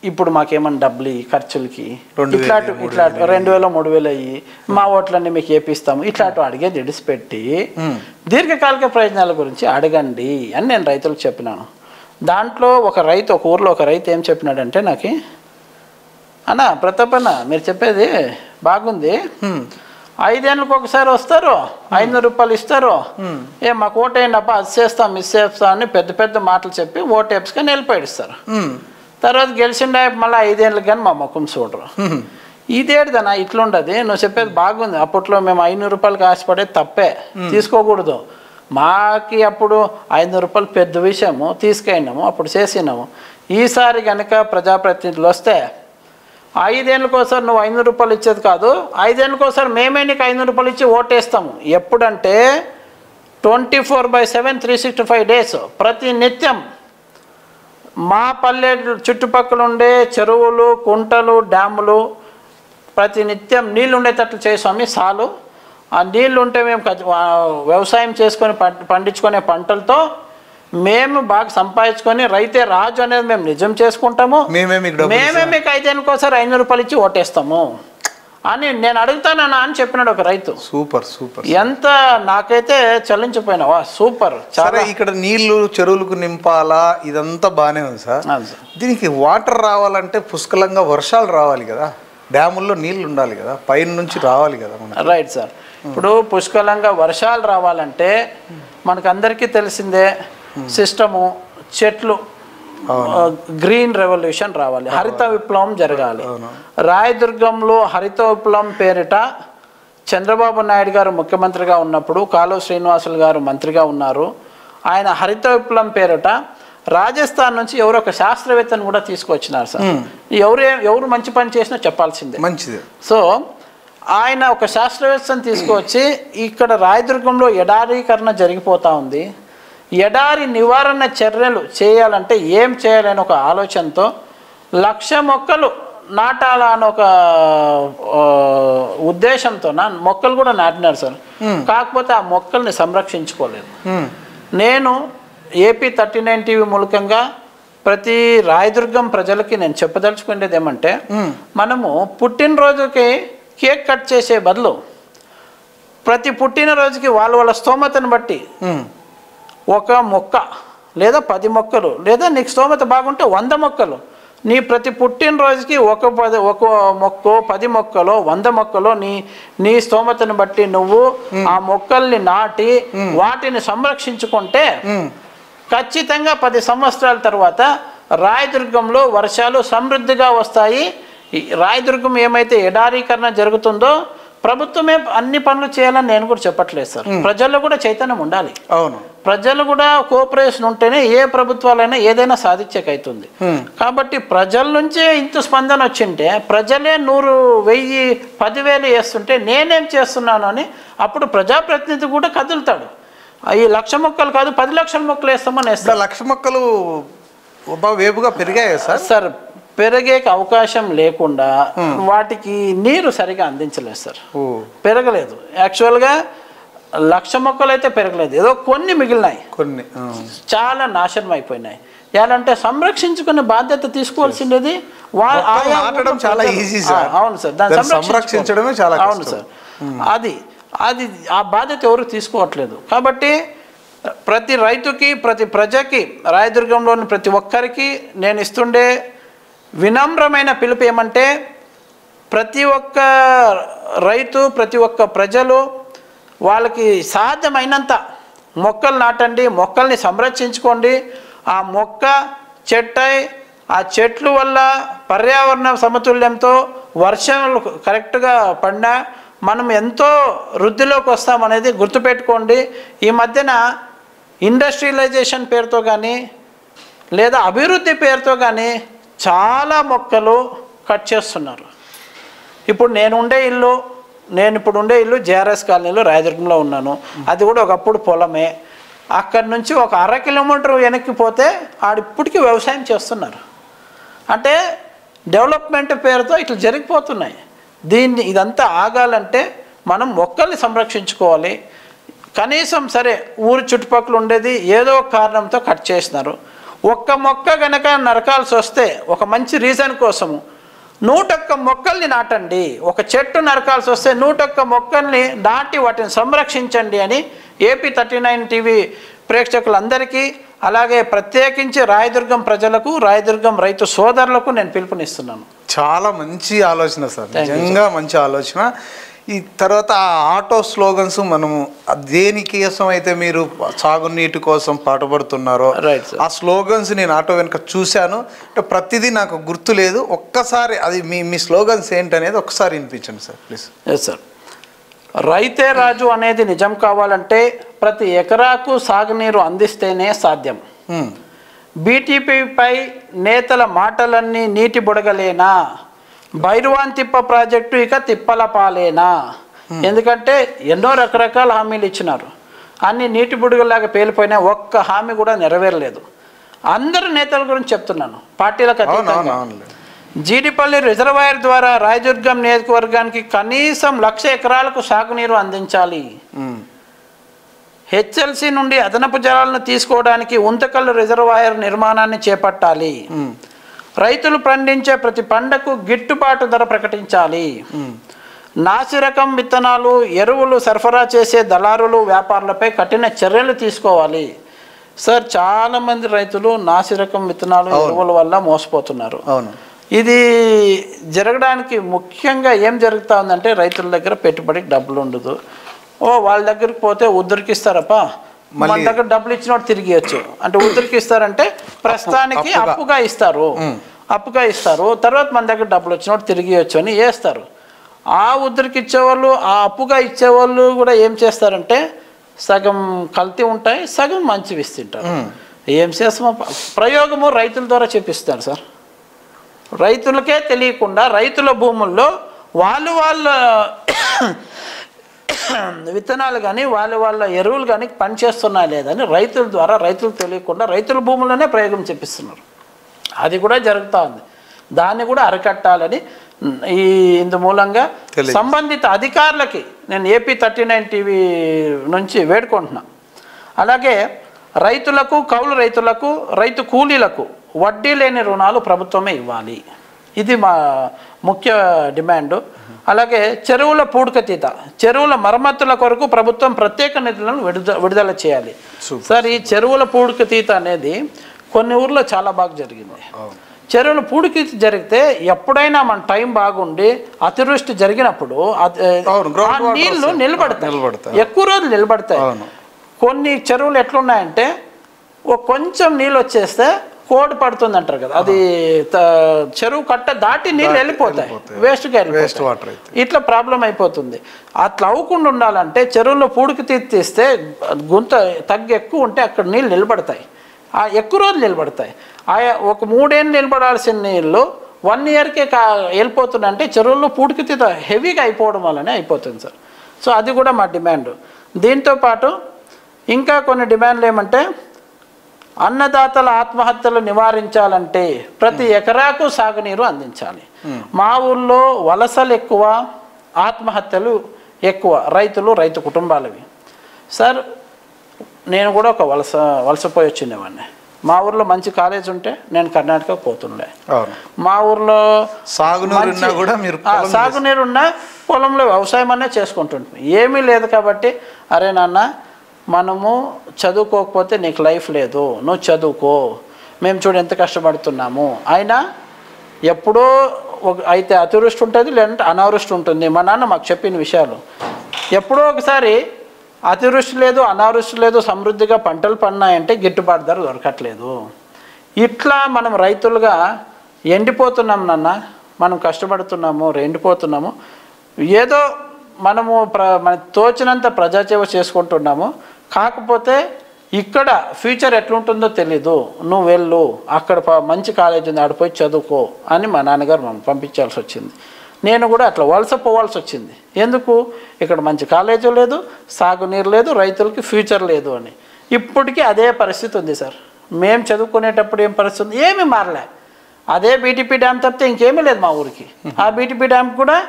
Speaker 2: ఇప్పుడు మాకేమన్నా డబ్బులు ఖర్చులకి ఇట్లాంటి 2000 3000 అయ్యి మా ఓట్లన్నీ మీకు ఏపిస్తాము ఇట్లాంటి అడిగేది విడిచిపెట్టి దీర్ఘకాలిక ప్రయోజనాల గురించి అడగండి అని నేను రైతులకు చెప్పినాను. దాంట్లో ఒక ఊర్లో ఒక రైతు ఏం చెప్పినాడంటే, నాకు అన్న ప్రతాపన్న మీరు చెప్పేది బాగుంది, 5 ఏళ్ళకి ఒకసారి వస్తారు, 500 రూపాయలు ఇస్తారు, మాకు ఓటేయండి అబ్బా అది చేస్తాం ఇది చేస్తాం అని పెద్ద పెద్ద మాటలు చెప్పి ఓటు వేసుకొని వెళ్ళిపోయిస్తారు. తర్వాత గెలిచిండే మళ్ళీ 5 ఏళ్ళకి కానీ మా ముఖం చూడరు. ఇదేంటిదన్నా ఇట్లుండదు, నువ్వు చెప్పేది బాగుంది, అప్పట్లో మేము 500 రూపాయలకి ఆశపడేది తప్పే, తీసుకోకూడదు, మాకి అప్పుడు 500 రూపాయలు పెద్ద విషయము, తీసుకెళ్ళినాము అప్పుడు చేసినాము. ఈసారి కనుక ప్రజాప్రతినిధులు వస్తే 5 ఏళ్ళకోసారి నువ్వు 500 రూపాయలు ఇచ్చేది కాదు, 5 ఏళ్ళకోసారి మేమే నీకు 500 రూపాయలు ఇచ్చి ఓటేస్తాము. ఎప్పుడంటే 24/7 365 డేస్ ప్రతి నిత్యం మా పల్లె చుట్టుపక్కల ఉండే చెరువులు కుంటలు డ్యాములు ప్రతి నిత్యం నీళ్ళు ఉండేటట్లు చేసాము. చాలు ఆ నీళ్ళు ఉంటే మేము వ్యవసాయం చేసుకొని పండించుకునే పంటలతో మేము బాగా సంపాదించుకొని రైతే రాజు అనేది మేము నిజం చేసుకుంటాము. మేమే మీకు 5 ఏళ్ళకోసారి 500 రూపాయలు ఇచ్చి ఓటేస్తాము అని నేను అడుగుతానన్నా అని చెప్పినాడు ఒక రైతు.
Speaker 1: Super super.
Speaker 2: ఎంత నాకైతే చలించిపోయినావా, సూపర్.
Speaker 1: చాలా ఇక్కడ నీళ్లు చెరువులకు నింపాలా ఇదంతా బాగానే ఉంది సార్. దీనికి వాటర్ రావాలంటే పుష్కలంగా వర్షాలు రావాలి కదా, డ్యాముల్లో నీళ్ళు ఉండాలి కదా, పైన నుంచి రావాలి కదా.
Speaker 2: Right sir. ఇప్పుడు పుష్కలంగా వర్షాలు రావాలంటే మనకు అందరికీ తెలిసిందే సిస్టము, చెట్లు, గ్రీన్ రెవల్యూషన్ రావాలి, హరిత విప్లవం జరగాలి. రాయదుర్గంలో హరిత విప్లవం పేరిట చంద్రబాబు నాయుడు గారు ముఖ్యమంత్రిగా ఉన్నప్పుడు కాలువ శ్రీనివాసులు గారు మంత్రిగా ఉన్నారు. ఆయన హరిత విప్లవం పేరిట రాజస్థాన్ నుంచి ఎవరో ఒక శాస్త్రవేత్తను కూడా తీసుకొచ్చినారు సార్. ఎవరు మంచి పని చేసినా చెప్పాల్సిందే,
Speaker 1: మంచిది.
Speaker 2: సో ఆయన ఒక శాస్త్రవేత్తను తీసుకొచ్చి ఇక్కడ రాయదుర్గంలో ఎడారీకరణ జరిగిపోతూ ఉంది, ఎడారి నివారణ చర్యలు చేయాలంటే ఏం చేయాలని ఒక ఆలోచనతో 1,00,000 మొక్కలు నాటాలా అని ఒక ఉద్దేశంతో మొక్కలు కూడా నాటినారు సార్. కాకపోతే ఆ మొక్కల్ని సంరక్షించుకోలేదు. నేను ఏపీ 39 టీవీ మూలకంగా ప్రతి రాయదుర్గం ప్రజలకి నేను చెప్పదలుచుకునేది ఏమంటే, మనము పుట్టినరోజుకి కేక్ కట్ చేసే బదులు ప్రతి పుట్టినరోజుకి వాళ్ళ స్తోమతను బట్టి ఒక మొక్క లేదా 10 మొక్కలు లేదా నీకు స్తోమత బాగుంటే 100 మొక్కలు, నీ ప్రతి పుట్టినరోజుకి ఒక మొక్క 10 మొక్కలో 100 మొక్కలో నీ స్తోమతను బట్టి నువ్వు ఆ మొక్కల్ని నాటి వాటిని సంరక్షించుకుంటే ఖచ్చితంగా 10 సంవత్సరాల తర్వాత రాయదుర్గంలో వర్షాలు సమృద్ధిగా వస్తాయి. రాయదుర్గం ఏమైతే ఎడారీకరణ జరుగుతుందో ప్రభుత్వమే అన్ని పనులు చేయాలని నేను కూడా చెప్పట్లేదు సార్. ప్రజల్లో కూడా చైతన్యం ఉండాలి.
Speaker 1: అవును, ప్రజలు
Speaker 2: కూడా కోఆపరేషన్ ఉంటేనే ఏ ప్రభుత్వాలైనా ఏదైనా సాధించకైతుంది. కాబట్టి ప్రజల నుంచే ఇంత స్పందన వచ్చింటే, ప్రజలే 100, 1000, 10,000 వేస్తుంటే నేనేం చేస్తున్నాను అని అప్పుడు ప్రజాప్రతినిధి కూడా కదులుతాడు. ఈ 1,00,000 మొక్కలు కాదు 10 లక్షల మొక్కలు వేస్తామని వేస్తాడు.
Speaker 1: 1,00,000 మొక్కలు వేపుగా పెరిగాయా సార్?
Speaker 2: సార్ పెరిగే అవకాశం లేకుండా వాటికి నీరు సరిగా అందించలేదు సార్, పెరగలేదు. యాక్చువల్గా 1,00,000 మొక్కలు అయితే పెరగలేదు, ఏదో కొన్ని మిగిలినాయి, కొన్ని చాలా నాశనం అయిపోయినాయి. ఎలాంటే సంరక్షించుకునే బాధ్యత తీసుకోవాల్సింది
Speaker 1: చాలా ఈజీ సార్.
Speaker 2: అవును సార్, దాన్ని
Speaker 1: సంరక్షించడమే చాలా.
Speaker 2: అవును సార్, అది ఆ బాధ్యత ఎవరు తీసుకోవట్లేదు. కాబట్టి ప్రతి రైతుకి ప్రతి ప్రజకి రాయదుర్గంలోని ప్రతి ఒక్కరికి నేను ఇస్తుండే వినమ్రమైన పిలుపు ఏమంటే, ప్రతి ఒక్క రైతు ప్రతి ఒక్క ప్రజలు వాళ్ళకి సాధ్యమైనంత మొక్కలు నాటండి, మొక్కల్ని సంరక్షించుకోండి. ఆ మొక్క చెట్టై ఆ చెట్లు వల్ల పర్యావరణ సమతుల్యంతో వర్షాలు కరెక్ట్గా పడినా మనం ఎంతో వృద్ధిలోకి వస్తామనేది గుర్తుపెట్టుకోండి. ఈ మధ్యన ఇండస్ట్రియలైజేషన్ పేరుతో కానీ లేదా అభివృద్ధి పేరుతో కానీ చాలా మొక్కలు కట్ చేస్తున్నారు. ఇప్పుడు నేను ఇప్పుడు ఉండే ఇల్లు జేఆర్ఎస్ కాలనీలో రాయదుర్గంలో ఉన్నాను. అది కూడా ఒకప్పుడు పొలమే. అక్కడి నుంచి ఒక 1/2 కిలోమీటర్ వెనక్కి పోతే ఆడిప్పటికీ వ్యవసాయం చేస్తున్నారు. అంటే డెవలప్మెంట్ పేరుతో ఇట్లా జరిగిపోతున్నాయి. ఇదంతా ఆగాలంటే మనం మొక్కల్ని సంరక్షించుకోవాలి. కనీసం సరే ఊరు చుట్టుపక్కల ఉండేది ఏదో కారణంతో కట్ చేసినారు. ఒక్క మొక్క కనుక నరకాల్సి వస్తే ఒక మంచి రీజన్ కోసము 101 మొక్కల్ని నాటండి. ఒక చెట్టు నరకాల్సి వస్తే 101 మొక్కల్ని నాటి వాటిని సంరక్షించండి అని ఏపీ 39 టీవీ ప్రేక్షకులందరికీ, అలాగే ప్రత్యేకించి రాయదుర్గం ప్రజలకు, రాయదుర్గం రైతు సోదరులకు నేను పిలుపునిస్తున్నాను.
Speaker 1: చాలా మంచి ఆలోచన సార్, నిజంగా మంచి ఆలోచన. ఈ తర్వాత ఆ ఆటో స్లోగన్స్ మనము దేనికోసం అయితే మీరు సాగునీటి కోసం పాటుపడుతున్నారో ఆ స్లోగన్స్ నేను ఆటో వెనుక చూశాను. అంటే ప్రతిదీ నాకు గుర్తు లేదు. ఒక్కసారి అది మీ స్లోగన్స్ ఏంటనేది ఒక్కసారి వినిపించండి సార్ ప్లీజ్.
Speaker 2: Yes sir. రైతే రాజు అనేది నిజం కావాలంటే ప్రతి ఎకరాకు సాగునీరు అందిస్తేనే సాధ్యం. బీటీపీపై నేతల మాటలన్నీ నీటి బుడగలేనా, భైరవాన్ తిప్ప ప్రాజెక్టు ఇక తిప్పల పాలేనా. ఎందుకంటే ఎన్నో రకరకాల హామీలు ఇచ్చినారు, అన్ని నీటి బుడగలాగా పేలిపోయినా ఒక్క హామీ కూడా నెరవేరలేదు. అందరు నేతల గురించి చెప్తున్నాను, పార్టీలకు అతీతంగా. జీడిపల్లి రిజర్వాయర్ ద్వారా రాయదుర్గం నియోజకవర్గానికి కనీసం 1,00,000 ఎకరాలకు సాగునీరు అందించాలి. హెచ్ఎల్సి నుండి అదనపు జలాలను తీసుకోవడానికి ఉంతకల్లు రిజర్వాయర్ నిర్మాణాన్ని చేపట్టాలి. రైతులు పండించే ప్రతి పంటకు గిట్టుబాటు ధర ప్రకటించాలి. నాసిరకం విత్తనాలు, ఎరువులు సరఫరా చేసే దళారులు, వ్యాపారులపై కఠిన చర్యలు తీసుకోవాలి. సార్, చాలామంది రైతులు నాసిరకం విత్తనాలు, ఎరువుల వల్ల మోసపోతున్నారు. ఇది జరగడానికి ముఖ్యంగా ఏం జరుగుతూ ఉందంటే, రైతుల దగ్గర పెట్టుబడికి డబ్బులు ఉండదు. వాళ్ళ దగ్గరికి పోతే ఉద్దరికిస్తారప్ప, మన దగ్గర డబ్బులు ఇచ్చినోడు తిరిగి ఇవ్వచ్చు అంటే ఉద్దరికిస్తారంటే ప్రస్తుతానికి అప్పుగా ఇస్తారు, తర్వాత మన దగ్గర డబ్బులు వచ్చినోడు తిరిగి ఇవ్వచ్చు అని వేస్తారు. ఆ ఉద్దరికి ఇచ్చేవాళ్ళు, ఆ అప్పుగా ఇచ్చేవాళ్ళు కూడా ఏం చేస్తారంటే సగం కల్తీ ఉంటాయి, సగం మంచివి ఇస్తుంటారు. ఏం చేస్తామో ప్రయోగము రైతుల ద్వారా చేపిస్తారు సార్. రైతులకే తెలియకుండా రైతుల భూముల్లో వాళ్ళ విత్తనాలు కానీ వాళ్ళ ఎరువులు కానీ పనిచేస్తున్నా లేదని రైతుల ద్వారా రైతులకు తెలియకుండా రైతుల భూముల్లోనే ప్రయోగం చేపిస్తున్నారు. అది కూడా జరుగుతూ ఉంది. దాన్ని కూడా అరికట్టాలని ఇందు మూలంగా సంబంధిత అధికారులకి నేను ఏపీ 39 టీవీ నుంచి వేడుకుంటున్నా. అలాగే రైతులకు, కౌలు రైతులకు, రైతు కూలీలకు వడ్డీ లేని రుణాలు ప్రభుత్వమే ఇవ్వాలి. ఇది మా ముఖ్య డిమాండు. అలాగే చెరువుల పూడికతీత, చెరువుల మరమ్మతుల కొరకు ప్రభుత్వం ప్రత్యేక నిధులను విడుదల చేయాలి. సార్, ఈ చెరువుల పూడికతీత అనేది కొన్ని ఊర్లో చాలా బాగా జరిగింది. చెరువుల పూడికతీత జరిగితే ఎప్పుడైనా మన టైం బాగుండి అతివృష్టి జరిగినప్పుడు నీళ్లు నిలబడతాయి, ఎక్కువ రోజులు నిలబడతాయి. కొన్ని చెరువులు ఎట్లున్నాయంటే కొంచెం నీళ్ళు వచ్చేస్తే కోడి పడుతుంది అంటారు కదా, అది చెరువు కట్ట దాటి నీళ్ళు వెళ్ళిపోతాయి, వేస్ట్గా వెళ్ళిపోతాయి. ఇట్లా ప్రాబ్లం అయిపోతుంది. అట్లా అవ్వకుండా ఉండాలంటే చెరువులో పూడికి తీస్తే గుంత తగ్గి ఎక్కువ ఉంటే అక్కడ నీళ్ళు నిలబడతాయి, ఎక్కువ రోజులు నిలబడతాయి. ఒక 3 ఏళ్ళు నిలబడాల్సిన నీళ్ళు 1 ఇయర్కే వెళ్ళిపోతుందంటే చెరువుల్లో పూడికి హెవీగా అయిపోవడం వల్లనే అయిపోతుంది సార్. సో అది కూడా మా డిమాండ్. దీంతోపాటు ఇంకా కొన్ని డిమాండ్లు ఏమంటే, అన్నదాతల ఆత్మహత్యలు నివారించాలంటే ప్రతి ఎకరాకు సాగునీరు అందించాలి. మా ఊళ్ళో వలసలు ఎక్కువ, ఆత్మహత్యలు ఎక్కువ, రైతు కుటుంబాలవి. సార్, నేను కూడా ఒక వలసపోయి వచ్చిండేవాడిని. మా ఊర్లో మంచి కాలేజ్ ఉంటే నేను కర్ణాటకకు పోతుండే. మా ఊర్లో సాగునీరున్నా పొలంలో వ్యవసాయం అనే చేసుకుంటుంటాం. ఏమీ లేదు కాబట్టి, అరే నాన్న మనము చదువుకోకపోతే నీకు లైఫ్ లేదు, నువ్వు చదువుకో, మేము చూడు ఎంత కష్టపడుతున్నాము. అయినా ఎప్పుడో అయితే అతివృష్టి ఉంటుంది, లేదంటే అనావృష్టి ఉంటుంది. మా నాన్న మాకు చెప్పిన విషయాలు, ఎప్పుడో ఒకసారి అతివృష్టి లేదు, అనావృష్టి లేదు, సమృద్ధిగా పంటలు పడినాయంటే గిట్టుబాటు ధర దొరకట్లేదు. ఇట్లా మనం రైతులుగా ఎండిపోతున్నాం నాన్న, మనం కష్టపడుతున్నాము, ఎండిపోతున్నాము. ఏదో మనము మనకు తోచినంత ప్రజాసేవ చేసుకుంటున్నాము. కాకపోతే ఇక్కడ ఫ్యూచర్ ఎట్లుంటుందో తెలీదు, నువ్వు వెళ్ళు, అక్కడ మంచి కాలేజ్ ఉంది, ఆడిపోయి చదువుకో అని మా నాన్నగారు మనం పంపించాల్సి వచ్చింది. నేను కూడా అట్లా వలస పోవాల్సి వచ్చింది. ఎందుకు? ఇక్కడ మంచి కాలేజీ లేదు, సాగునీరు లేదు, రైతులకి ఫ్యూచర్ లేదు అని. ఇప్పటికీ అదే పరిస్థితి ఉంది సార్. మేము చదువుకునేటప్పుడు ఏం పరిస్థితి ఉంది, ఏమీ మారలే. అదే బీటీపీ డ్యామ్ తప్పితే ఇంకేమీ లేదు మా ఊరికి. ఆ బీటీపీ డ్యామ్ కూడా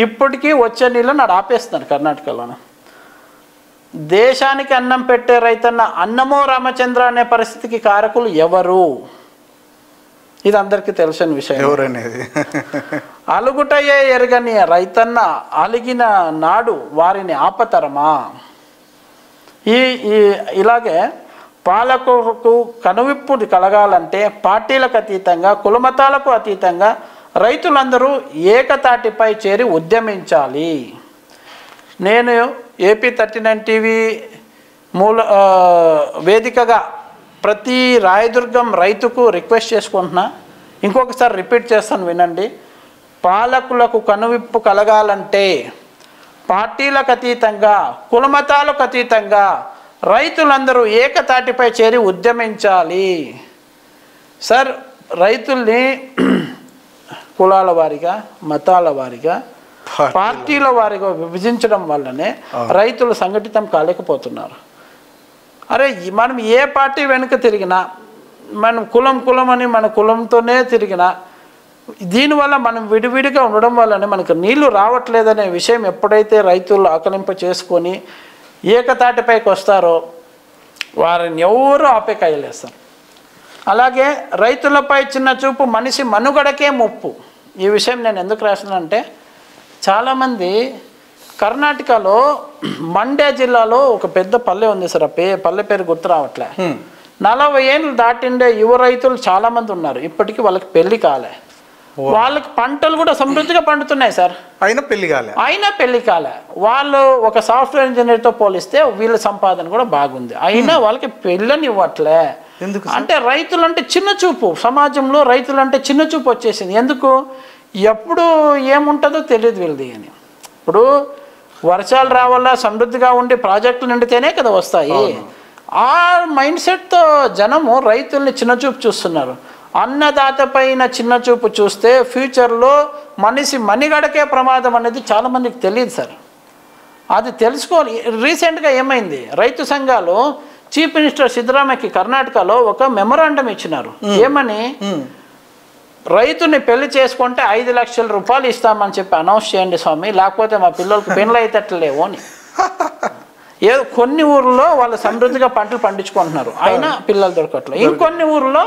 Speaker 2: ఇప్పటికీ వచ్చే నీళ్ళని నాడు ఆపేస్తున్నారు కర్ణాటకలోనే. దేశానికి అన్నం పెట్టే రైతన్న అన్నమో రామచంద్ర అనే పరిస్థితికి కారకులు ఎవరు? ఇది అందరికీ తెలిసిన విషయం.
Speaker 1: ఎవరనేది
Speaker 2: అలుగుటయ్యే ఎరగని రైతన్న అలిగిన నాడు వారిని ఆపతరమా? ఇలాగే పాలకులకు కనువిప్పు కలగాలంటే పార్టీలకు అతీతంగా, కులమతాలకు అతీతంగా రైతులందరూ ఏకతాటిపై చేరి ఉద్యమించాలి. నేను ఏపీ 39 టీవీ వేదికగా ప్రతి రాయదుర్గం రైతుకు రిక్వెస్ట్ చేసుకుంటున్నా, ఇంకొకసారి రిపీట్ చేస్తాను వినండి. పాలకులకు కనువిప్పు కలగాలంటే పార్టీలకు అతీతంగా, కులమతాలకు అతీతంగా రైతులందరూ ఏకతాటిపై చేరి ఉద్యమించాలి. సార్, రైతుల్ని కులాల వారిగా, మతాల వారిగా, పార్టీల వారిగా విభజించడం వల్లనే రైతులు సంఘటితం కాలేకపోతున్నారు. అరే, మనం ఏ పార్టీ వెనుక తిరిగినా, మనం కులం అని మన కులంతోనే తిరిగినా, దీనివల్ల మనం విడివిడిగా ఉండడం వల్లనే మనకు నీళ్లు రావట్లేదనే విషయం ఎప్పుడైతే రైతులు ఆకలింప చేసుకొని ఏకతాటిపైకి వస్తారో వారిని ఎవరు ఆపేకాయలేస్తారు. అలాగే రైతులపై చిన్న చూపు మనిషి మనుగడకే ముప్పు. ఈ విషయం నేను ఎందుకు రాసినంటే, చాలామంది కర్ణాటకలో మండ్య జిల్లాలో ఒక పెద్ద పల్లె ఉంది సార్, పల్లె పేరు గుర్తు రావట్లే. 40 ఏళ్ళు దాటిండే యువ రైతులు చాలామంది ఉన్నారు. ఇప్పటికీ వాళ్ళకి పెళ్లి కాలే, వాళ్ళకి పంటలు కూడా సమృద్ధిగా పండుతున్నాయి సార్, అయినా పెళ్లి కాలే. వాళ్ళు ఒక సాఫ్ట్వేర్ ఇంజనీర్తో పోలిస్తే వీళ్ళ సంపాదన కూడా బాగుంది, అయినా వాళ్ళకి పెళ్ళని ఇవ్వట్లే. అంటే రైతులు అంటే చిన్న చూపు, సమాజంలో రైతులు అంటే చిన్న చూపు వచ్చేసింది. ఎందుకు? ఎప్పుడు ఏముంటుందో తెలియదు వీళ్ళది అని. ఇప్పుడు వర్షాలు రావాలా, సమృద్ధిగా ఉండి ప్రాజెక్టులు నిండితేనే కదా వస్తాయి. ఆ మైండ్ సెట్తో జనము రైతుల్ని చిన్నచూపు చూస్తున్నారు. అన్నదాత పైన చిన్నచూపు చూస్తే ఫ్యూచర్లో మనిషి మనిగడకే ప్రమాదం అనేది చాలామందికి తెలియదు సార్. అది తెలుసుకోవాలి. రీసెంట్గా ఏమైంది, రైతు సంఘాలు చీఫ్ మినిస్టర్ సిద్ధరామయ్యకి కర్ణాటకలో ఒక మెమొరాండం ఇచ్చినారు. ఏమని, రైతుని పెళ్లి చేసుకుంటే 5 లక్షల రూపాయలు ఇస్తామని చెప్పి అనౌన్స్ చేయండి స్వామి, లేకపోతే మా పిల్లలకి పెళ్ళి అయ్యేటట్లేవు అని. ఏదో కొన్ని ఊర్లో వాళ్ళు సమృద్ధిగా పంటలు పండించుకుంటున్నారు, అయినా పిల్లలు దొరకట్లేదు. ఇంకొన్ని ఊర్లో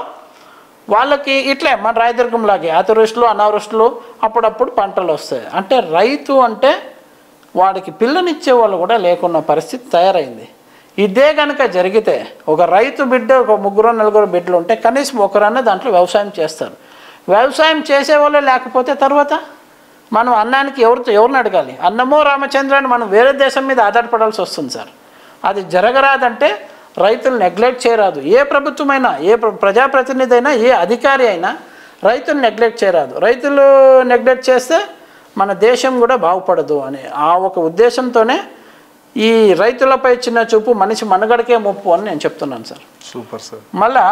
Speaker 2: వాళ్ళకి ఇట్లే మన రాయదుర్గం లాగే అతివృష్టిలు అనావృష్టిలు అప్పుడప్పుడు పంటలు వస్తాయి. అంటే రైతు అంటే వాడికి పిల్లనిచ్చే వాళ్ళు కూడా లేకున్న పరిస్థితి తయారైంది. ఇదే కనుక జరిగితే ఒక రైతు బిడ్డ ఒక 3-4 బిడ్డలు ఉంటే కనీసం ఒకరన్నా దాంట్లో వ్యవసాయం చేస్తారు. వ్యవసాయం చేసేవాళ్ళే లేకపోతే తర్వాత మనం అన్నానికి ఎవరిని అడగాలి? అన్నమో రామచంద్రాన్ని మనం వేరే దేశం మీద ఆధారపడాల్సి వస్తుంది సార్. అది జరగరాదంటే రైతులు నెగ్లెక్ట్ చేయరాదు. ఏ ప్రభుత్వమైనా, ఏ ప్రజాప్రతినిధి అయినా, ఏ అధికారి అయినా రైతులు నెగ్లెక్ట్ చేయరాదు. రైతులు నెగ్లెక్ట్ చేస్తే మన దేశం కూడా బాగుపడదు అని ఆ ఒక ఉద్దేశంతోనే ఈ రైతులపై చిన్న చూపు మనిషి మనుగడకే ముప్పు అని నేను చెప్తున్నాను సార్.
Speaker 1: Super sir.
Speaker 2: మళ్ళా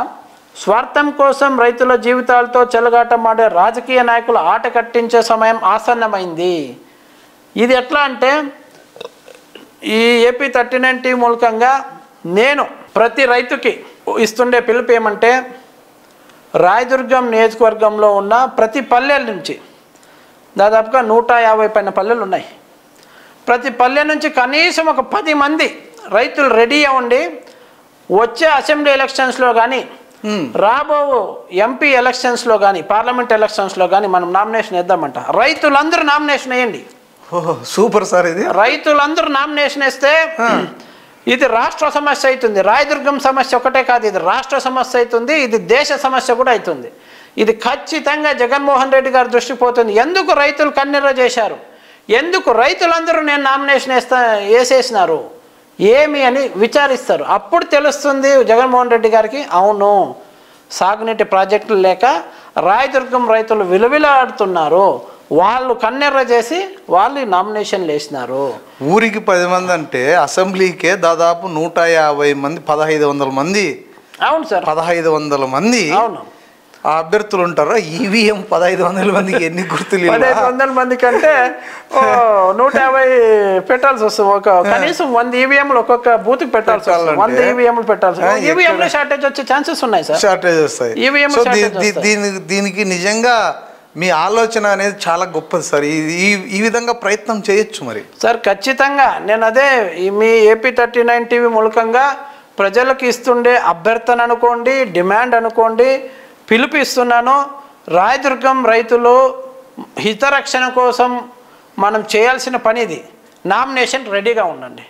Speaker 2: స్వార్థం కోసం రైతుల జీవితాలతో చెలగాటమాడే రాజకీయ నాయకులు ఆట కట్టించే సమయం ఆసన్నమైంది. ఇది ఎట్లా అంటే ఈ ఏపీ 39 టీవీ మూలకంగా నేను ప్రతి రైతుకి ఇస్తుండే పిలుపు ఏమంటే, రాయదుర్గం నియోజకవర్గంలో ఉన్న ప్రతి పల్లెల నుంచి దాదాపుగా 150 పైన పల్లెలు ఉన్నాయి. ప్రతి పల్లె నుంచి కనీసం ఒక 10 మంది రైతులు రెడీ అవ్వండి. వచ్చే అసెంబ్లీ ఎలక్షన్స్లో కానీ, రాబో ఎంపీ ఎలక్షన్స్లో కానీ, పార్లమెంట్ ఎలక్షన్స్లో కానీ మనం నామినేషన్ వేద్దామంట. రైతులందరూ నామినేషన్ వేయండి.
Speaker 1: Super sir. ఇది
Speaker 2: రైతులందరూ నామినేషన్ వేస్తే ఇది రాష్ట్ర సమస్య అవుతుంది. రాయదుర్గం సమస్య ఒకటే కాదు, ఇది రాష్ట్ర సమస్య అవుతుంది, ఇది దేశ సమస్య కూడా అవుతుంది. ఇది ఖచ్చితంగా జగన్మోహన్ రెడ్డి గారి దృష్టి పోతుంది. ఎందుకు రైతులు కన్నెర్ర చేశారు, ఎందుకు రైతులందరూ నేను నామినేషన్ వేసేసినారు ఏమి అని విచారిస్తారు. అప్పుడు తెలుస్తుంది జగన్మోహన్ రెడ్డి గారికి, అవును సాగునీటి ప్రాజెక్టులు లేక రాయదుర్గం రైతులు విలువిలాడుతున్నారు, వాళ్ళు కన్నెర్ర చేసి వాళ్ళు నామినేషన్లు వేసినారు.
Speaker 1: ఊరికి 10 మంది అంటే అసెంబ్లీకే దాదాపు 150 మంది, 1500 మంది.
Speaker 2: అవును సార్,
Speaker 1: 1500 మంది.
Speaker 2: అవును,
Speaker 1: ఆ అభ్యర్థులు ఉంటారా? ఈవీఎం 1500 మందికి ఎన్ని గుర్తులు?
Speaker 2: 1500 మంది కంటే 150 పెట్టాల్సి వస్తుంది. కనీసం 100 ఈవీఎంలు ఒక్కొక్క బూత్ కి పెట్టాల్సి వస్తుంది. 100 ఈవీఎంలు పెట్టాల్సి వస్తుంది. ఈవీఎంలో షార్టేజ్ వచ్చే ఛాన్సెస్ ఉన్నాయి సార్.
Speaker 1: షార్టేజ్ వస్తాయి. దీనికి మీ ఆలోచన అనేది చాలా గొప్పది సార్. ఈ విధంగా ప్రయత్నం చేయొచ్చు మరి
Speaker 2: సార్. ఖచ్చితంగా నేను అదే మీ ఏపీ 39 టీవీ మూలకంగా ప్రజలకు ఇస్తుండే అభ్యర్థన అనుకోండి, డిమాండ్ అనుకోండి, పిలుపిస్తున్నాను. రాయదుర్గం రైతులు హితరక్షణ కోసం మనం చేయాల్సిన పని ఇది. నామినేషన్ రెడీగా ఉండండి.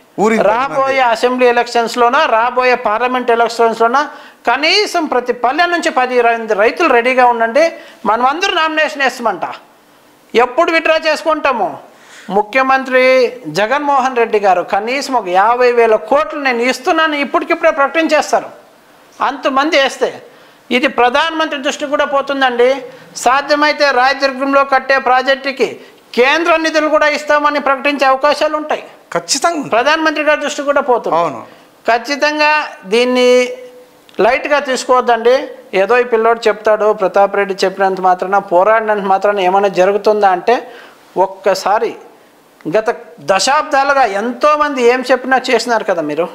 Speaker 2: రాబోయే అసెంబ్లీ ఎలక్షన్స్లోనా, రాబోయే పార్లమెంట్ ఎలక్షన్స్లోనా కనీసం ప్రతి పల్లె నుంచి 10 రైతులు రెడీగా ఉండండి. మనం అందరూ నామినేషన్ వేస్తామంట. ఎప్పుడు విత్డ్రా చేసుకుంటాము? ముఖ్యమంత్రి జగన్మోహన్ రెడ్డి గారు కనీసం ఒక 50,000 కోట్లు నేను ఇస్తున్నాను ఇప్పటికిప్పుడే ప్రకటించేస్తారు. అంతమంది వేస్తే ఇది ప్రధానమంత్రి దృష్టి కూడా పోతుందండి. సాధ్యమైతే రాయదుర్గంలో కట్టే ప్రాజెక్టుకి కేంద్ర నిధులు కూడా ఇస్తామని ప్రకటించే అవకాశాలు ఉంటాయి.
Speaker 1: ఖచ్చితంగా
Speaker 2: ప్రధానమంత్రి గారి దృష్టి కూడా పోతుంది.
Speaker 1: అవును,
Speaker 2: ఖచ్చితంగా దీన్ని లైట్గా తీసుకోవద్దండి. ఏదో ఈ పిల్లోడు చెప్తాడు, ప్రతాప్ రెడ్డి చెప్పినంత మాత్రాన, పోరాడినంత మాత్రాన ఏమైనా జరుగుతుందా అంటే, ఒక్కసారి గత దశాబ్దాలుగా ఎంతోమంది ఏం చెప్పినా చేసినారు కదా మీరు.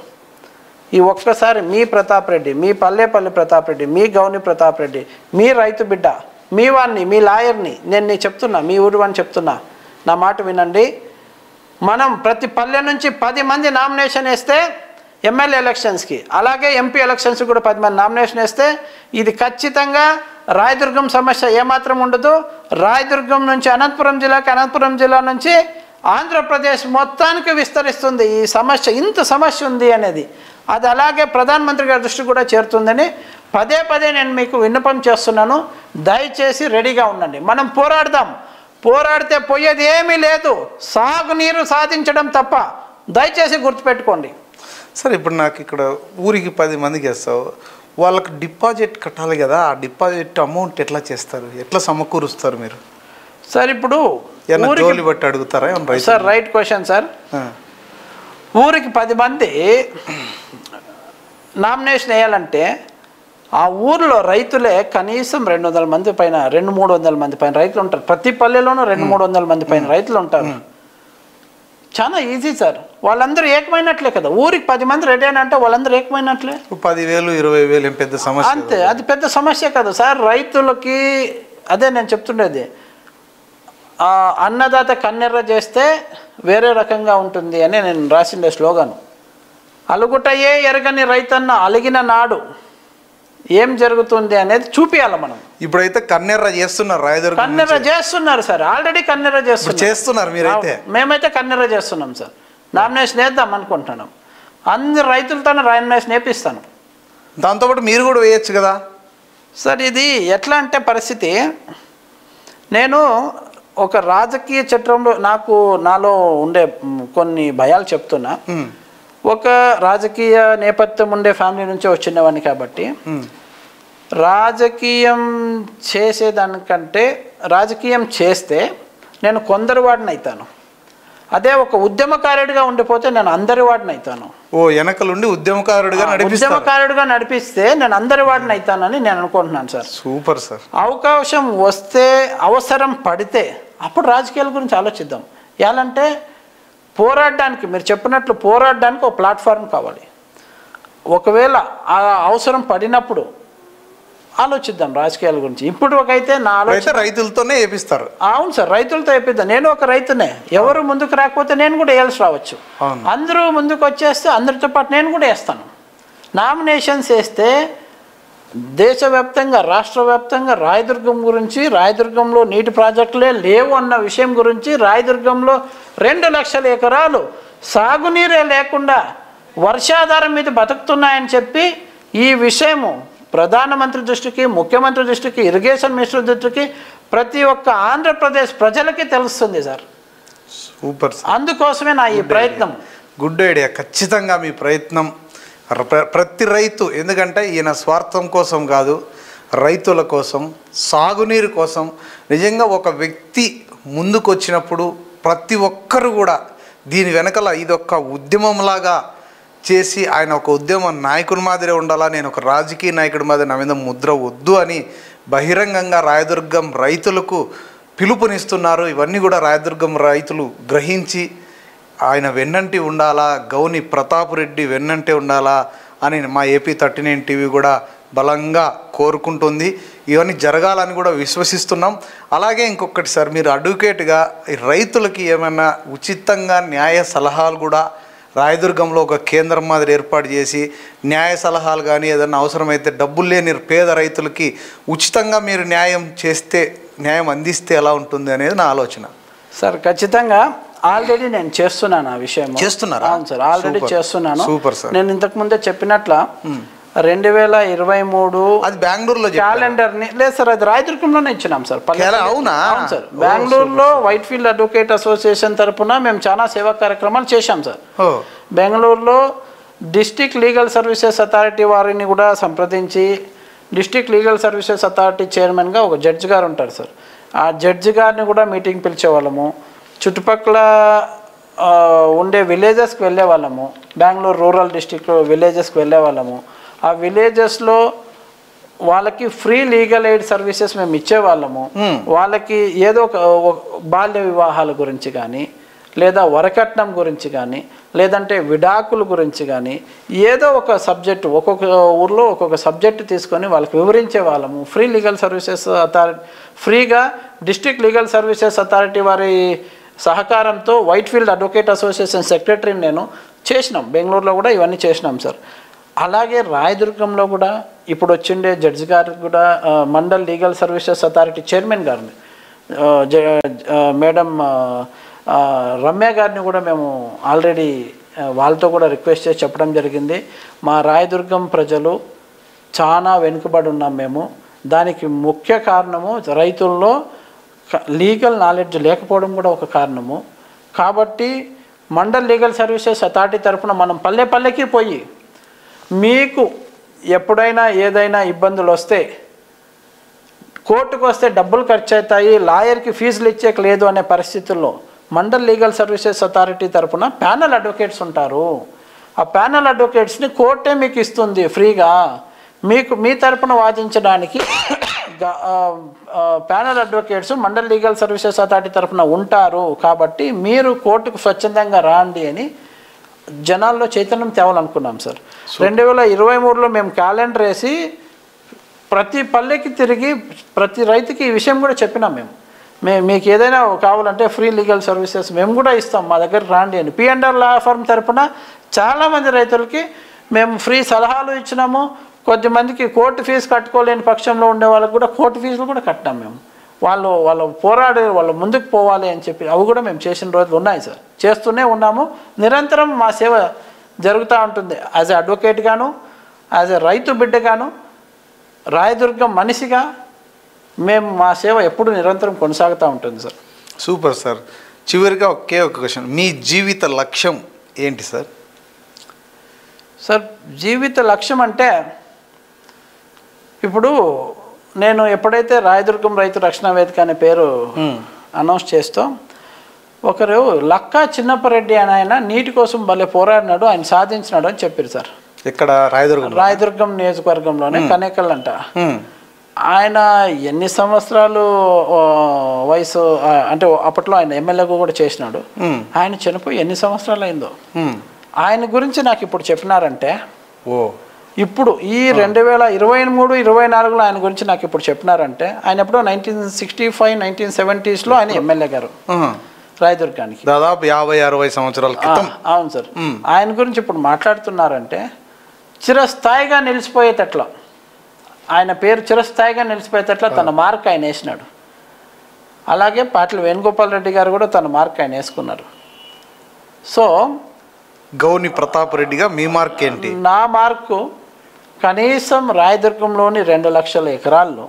Speaker 2: ఈ ఒక్కసారి మీ ప్రతాప్ రెడ్డి, మీ పల్లెపల్లి ప్రతాప్ రెడ్డి, మీ గౌని ప్రతాప్ రెడ్డి, మీ రైతు బిడ్డ, మీ వాడిని, మీ లాయర్ని నేను చెప్తున్నా, మీ ఊరి వాడిని చెప్తున్నా, నా మాట వినండి. మనం ప్రతి పల్లె నుంచి 10 మంది నామినేషన్ వేస్తే ఎమ్మెల్యే ఎలక్షన్స్కి, అలాగే ఎంపీ ఎలక్షన్స్ కూడా 10 మంది నామినేషన్ వేస్తే ఇది ఖచ్చితంగా రాయదుర్గం సమస్య ఏమాత్రం ఉండదు. రాయదుర్గం నుంచి అనంతపురం జిల్లాకి, అనంతపురం జిల్లా నుంచి ఆంధ్రప్రదేశ్ మొత్తానికి విస్తరిస్తుంది. ఈ సమస్య, ఇంత సమస్య ఉంది అనేది అది అలాగే ప్రధానమంత్రి గారి దృష్టి కూడా చేరుతుందని పదే నేను మీకు విన్నపం చేస్తున్నాను. దయచేసి రెడీగా ఉండండి. మనం పోరాడదాం. పోరాడితే పోయేది ఏమీ లేదు, సాగునీరు సాధించడం తప్ప. దయచేసి గుర్తుపెట్టుకోండి
Speaker 1: సార్. ఇప్పుడు నాకు ఇక్కడ ఊరికి 10 మందికి వేస్తావు, వాళ్ళకి డిపాజిట్ కట్టాలి కదా. ఆ డిపాజిట్ అమౌంట్ ఎట్లా చేస్తారు, ఎట్లా సమకూరుస్తారు మీరు
Speaker 2: సార్? ఇప్పుడు
Speaker 1: జోలి బట్టి అడుగుతారా
Speaker 2: సార్? Right question sir. ఊరికి 10 మంది నామినేషన్ వేయాలంటే ఆ ఊర్లో రైతులే కనీసం 200 మంది పైన 200-300 మంది పైన రైతులు ఉంటారు. ప్రతి పల్లెలోనూ 200-300 మంది పైన రైతులు ఉంటారు. చాలా ఈజీ సార్. వాళ్ళందరూ ఏకమైనట్లే కదా. ఊరికి 10 మంది రెడీ అని అంటే వాళ్ళందరూ ఏకమైనట్లే.
Speaker 1: 10,000-20,000 ఏం పెద్ద సమస్య
Speaker 2: అంతే, అది పెద్ద సమస్య కదా సార్. రైతులకి అదే నేను చెప్తుండేది, అన్నదాత కన్నెర్ర చేస్తే వేరే రకంగా ఉంటుంది అని నేను రాసిండే స్లోగాను. అలుగుటయే ఎరగని రైతన్న అలిగిన నాడు ఏం జరుగుతుంది అనేది చూపియాలి మనం.
Speaker 1: ఇప్పుడైతే కన్నెర్ర చేస్తున్నారు, రాయదుర్గం
Speaker 2: కన్నెర్ర చేస్తున్నారు సార్. ఆల్రెడీ కన్నెర్ర చేస్తున్నారు.
Speaker 1: మీరైతే?
Speaker 2: మేమైతే కన్నెర్ర చేస్తున్నాం సార్. నామినేషన్ వేద్దాం అనుకుంటున్నాం. అందరు రైతులతోనే నామినేషన్ వేపిస్తాను.
Speaker 1: దాంతోపాటు మీరు కూడా వేయచ్చు కదా
Speaker 2: సార్. ఇది ఎట్లా అంటే పరిస్థితి, నేను ఒక రాజకీయ చట్రంలో నాలో ఉండే కొన్ని భయాలు చెప్తున్నా. ఒక రాజకీయ నేపథ్యం ఉండే ఫ్యామిలీ నుంచి వచ్చినవాడిని కాబట్టి రాజకీయం చేసేదానికంటే రాజకీయం చేస్తే నేను కొందరు వాడిని అవుతాను. అదే ఒక ఉద్యమకారుడిగా ఉండిపోతే నేను అందరి వాడిని అవుతాను.
Speaker 1: వెనకలుండి ఉద్యమకారుడిగా నడిపిస్తే
Speaker 2: నేను అందరి వాడిని అవుతానని నేను అనుకుంటున్నాను సార్.
Speaker 1: Super sir.
Speaker 2: అవకాశం వస్తే, అవసరం పడితే అప్పుడు రాజకీయాల గురించి ఆలోచిద్దాం. ఎలాంటే పోరాడడానికి, మీరు చెప్పినట్లు పోరాడడానికి ఒక ప్లాట్ఫామ్ కావాలి. ఒకవేళ ఆ అవసరం పడినప్పుడు ఆలోచిద్దాం రాజకీయాల గురించి. ఇప్పుడు ఒకైతే నా ఆలోచన
Speaker 1: రైతులతోనే వేపిస్తారు.
Speaker 2: అవును సార్, రైతులతో వేపిద్దాం. నేను ఒక రైతునే. ఎవరు ముందుకు రాకపోతే నేను కూడా వేయాల్సి రావచ్చు. అందరూ ముందుకు వచ్చేస్తే అందరితో పాటు నేను కూడా వేస్తాను. నామినేషన్స్ వేస్తే దేశవ్యాప్తంగా, రాష్ట్ర వ్యాప్తంగా రాయదుర్గం గురించి, రాయదుర్గంలో నీటి ప్రాజెక్టులే లేవు అన్న విషయం గురించి, రాయదుర్గంలో 2 లక్షల ఎకరాలు సాగునీరే లేకుండా వర్షాధారం మీద బతుకుతున్నాయని చెప్పి ఈ విషయము ప్రధానమంత్రి దృష్టికి, ముఖ్యమంత్రి దృష్టికి, ఇరిగేషన్ మినిస్టర్ దృష్టికి, ప్రతి ఒక్క ఆంధ్రప్రదేశ్ ప్రజలకి తెలుస్తుంది సార్.
Speaker 1: సూపర్.
Speaker 2: అందుకోసమే నా ఈ ప్రయత్నం.
Speaker 1: Good idea. ఖచ్చితంగా మీ ప్రయత్నం ప్రతి రైతు, ఎందుకంటే ఈయన స్వార్థం కోసం కాదు, రైతుల కోసం, సాగునీరు కోసం. నిజంగా ఒక వ్యక్తి ముందుకు వచ్చినప్పుడు ప్రతి ఒక్కరు కూడా దీని వెనకల ఇదొక ఉద్యమంలాగా చేసి, ఆయన ఒక ఉద్యమ నాయకుడి మాదిరే ఉండాలా, నేను ఒక రాజకీయ నాయకుడి మాదిరి నా మీద ముద్ర వద్దు అని బహిరంగంగా రాయదుర్గం రైతులకు పిలుపునిస్తున్నారు. ఇవన్నీ కూడా రాయదుర్గం రైతులు గ్రహించి ఆయన వెన్నంటి ఉండాలా, గౌని ప్రతాప్ రెడ్డి వెన్నంటే ఉండాలా అని మా ఏపీ 39 టీవీ కూడా బలంగా కోరుకుంటుంది. ఇవన్నీ జరగాలని కూడా విశ్వసిస్తున్నాం. అలాగే ఇంకొకటి సార్, మీరు అడ్వకేట్గా రైతులకి ఏమైనా ఉచితంగా న్యాయ సలహాలు కూడా రాయదుర్గంలో ఒక కేంద్రం మాదిరి ఏర్పాటు చేసి న్యాయ సలహాలు కానీ ఏదైనా అవసరమైతే డబ్బులు లేని పేద రైతులకి ఉచితంగా మీరు న్యాయం అందిస్తే ఎలా ఉంటుంది అనేది నా ఆలోచన
Speaker 2: సార్. ఖచ్చితంగా ఆల్రెడీ నేను చేస్తున్నాను ఆ విషయం.
Speaker 1: చేస్తున్నారా?
Speaker 2: అవును సార్, ఆల్రెడీ చేస్తున్నాను.
Speaker 1: Super sir.
Speaker 2: నేను ఇంతకుముందే చెప్పినట్ల 2023
Speaker 1: అది బెంగళూరులో
Speaker 2: క్యాలెండర్ని లేదు సార్, అది రాయదుర్గంలోనే ఇచ్చినాం సార్.
Speaker 1: అవునా?
Speaker 2: అవును సార్. బెంగళూరులో వైట్ ఫీల్డ్ అడ్వకేట్ అసోసియేషన్ తరఫున మేము చాలా సేవా కార్యక్రమాలు చేశాం సార్. బెంగళూరులో డిస్ట్రిక్ట్ లీగల్ సర్వీసెస్ అథారిటీ వారిని కూడా సంప్రదించి, డిస్ట్రిక్ట్ లీగల్ సర్వీసెస్ అథారిటీ చైర్మన్గా ఒక జడ్జి గారు ఉంటారు సార్. ఆ జడ్జి గారిని కూడా మీటింగ్ పిలిచేవాళ్ళము. చుట్టుపక్కల ఉండే విలేజెస్కి వెళ్ళే వాళ్ళము. బెంగళూరు రూరల్ డిస్ట్రిక్ట్ విలేజెస్కి వెళ్ళే వాళ్ళము. ఆ విలేజెస్లో వాళ్ళకి ఫ్రీ లీగల్ ఎయిడ్ సర్వీసెస్ మేము ఇచ్చేవాళ్ళము. వాళ్ళకి ఏదో ఒక బాల్య వివాహాల గురించి కానీ, లేదా వరకట్నం గురించి కానీ, లేదంటే విడాకుల గురించి కానీ, ఏదో ఒక సబ్జెక్టు ఒక్కొక్క ఊర్లో ఒక్కొక్క సబ్జెక్టు తీసుకొని వాళ్ళకి వివరించే వాళ్ళము. ఫ్రీ లీగల్ సర్వీసెస్ అథారిటీ, ఫ్రీగా డిస్ట్రిక్ట్ లీగల్ సర్వీసెస్ అథారిటీ వారి సహకారంతో వైట్ ఫీల్డ్ అడ్వకేట్ అసోసియేషన్ సెక్రటరీని నేను చేసినాం. బెంగళూరులో కూడా ఇవన్నీ చేసినాం సార్. అలాగే రాయదుర్గంలో కూడా ఇప్పుడు వచ్చిండే జడ్జి గారికి కూడా mandal legal services authority chairman గారిని మేడం రమ్య గారిని కూడా మేము ఆల్రెడీ వాళ్ళతో కూడా రిక్వెస్ట్ చేసి చెప్పడం జరిగింది. మా రాయదుర్గం ప్రజలు చాలా వెనుకబడి ఉన్నాం మేము. దానికి ముఖ్య కారణము రైతుల్లో లీగల్ నాలెడ్జ్ లేకపోవడం కూడా ఒక కారణము. కాబట్టి మండల్ లీగల్ సర్వీసెస్ అథారిటీ తరఫున మనం పల్లె పల్లెకి పోయి, మీకు ఎప్పుడైనా ఏదైనా ఇబ్బందులు వస్తే, కోర్టుకు వస్తే డబ్బులు ఖర్చు అవుతాయి, లాయర్కి ఫీజులు ఇచ్చేకి లేదు అనే పరిస్థితుల్లో మండల్ లీగల్ సర్వీసెస్ అథారిటీ తరఫున ప్యానల్ అడ్వకేట్స్ ఉంటారు. ఆ ప్యానల్ అడ్వకేట్స్ని కోర్టే మీకు ఇస్తుంది ఫ్రీగా. మీకు మీ తరపున వాదించడానికి panel advocates mandal legal services authority తరపున ఉంటారు. కాబట్టి మీరు కోర్టుకు స్వచ్ఛందంగా రాండి అని జనాల్లో చైతన్యం తేవాలనుకున్నాం సార్. 2023లో మేము క్యాలెండర్ వేసి ప్రతి పల్లెకి తిరిగి ప్రతి రైతుకి ఈ విషయం కూడా చెప్పినాం. మీకు ఏదైనా కావాలంటే ఫ్రీ లీగల్ సర్వీసెస్ మేము కూడా ఇస్తాం, మా దగ్గర రాండి అని. P&R లా ఫర్మ్ తరపున చాలామంది రైతులకి మేము ఫ్రీ సలహాలు ఇచ్చినాము. కొద్దిమందికి కోర్టు ఫీజు కట్టుకోలేని పక్షంలో ఉండే వాళ్ళకి కూడా కోర్టు ఫీజులు కూడా కట్టినాం మేము. వాళ్ళు పోరాడే వాళ్ళు ముందుకు పోవాలి అని చెప్పి అవి కూడా మేము చేసిన రోజులు ఉన్నాయి సార్. చేస్తూనే ఉన్నాము. నిరంతరం మా సేవ జరుగుతూ ఉంటుంది. యాజ్ ఎ అడ్వకేట్గాను, యాజ్ ఎ రైతు బిడ్డగాను, రాయదుర్గం మనిషిగా మేము మా సేవ ఎప్పుడు నిరంతరం కొనసాగుతూ ఉంటుంది సార్.
Speaker 1: Super sir. చివరిగా ఒకే ఒక క్వశ్చన్, మీ జీవిత లక్ష్యం ఏంటి సార్?
Speaker 2: సార్ జీవిత లక్ష్యం అంటే ఇప్పుడు నేను ఎప్పుడైతే రాయదుర్గం రైతు రక్షణ వేదిక అనే పేరు అనౌన్స్ చేస్తూ ఒకరు లక్కా చిన్నప్పరెడ్డి అని ఆయన నీటి కోసం భలే పోరాడినాడు, ఆయన సాధించినాడు అని చెప్పారు సార్.
Speaker 1: ఇక్కడ
Speaker 2: రాయదుర్గం నియోజకవర్గంలోనే కనేకల్ అంట. ఆయన ఎన్ని సంవత్సరాలు వయసు అంటే అప్పట్లో ఆయన ఎమ్మెల్యేగా కూడా చేసినాడు. ఆయన చనిపోయి ఎన్ని సంవత్సరాలు అయిందో. ఆయన గురించి నాకు ఇప్పుడు చెప్పినారంటే ఇప్పుడు ఈ 2023-24లో ఆయన గురించి నాకు ఇప్పుడు చెప్పినారంటే ఆయన ఎప్పుడో 1965-1970sలో ఆయన ఎమ్మెల్యే గారు రాయదుర్గానికి,
Speaker 1: దాదాపు 50-60 సంవత్సరాల క్రితం.
Speaker 2: అవును సార్. ఆయన గురించి ఇప్పుడు మాట్లాడుతున్నారంటే చిరస్థాయిగా నిలిచిపోయేటట్లా, ఆయన పేరు చిరస్థాయిగా నిలిచిపోయేటట్లా తన మార్క్ ఆయన వేసినాడు. అలాగే పాటిల్ వేణుగోపాల్ రెడ్డి గారు కూడా తన మార్క్ ఆయన వేసుకున్నారు. సో
Speaker 1: గౌని ప్రతాప్ రెడ్డిగా మీ మార్క్ ఏంటి?
Speaker 2: నా మార్కు కనీసం రాయదుర్గంలోని 2 లక్షల ఎకరాల్లో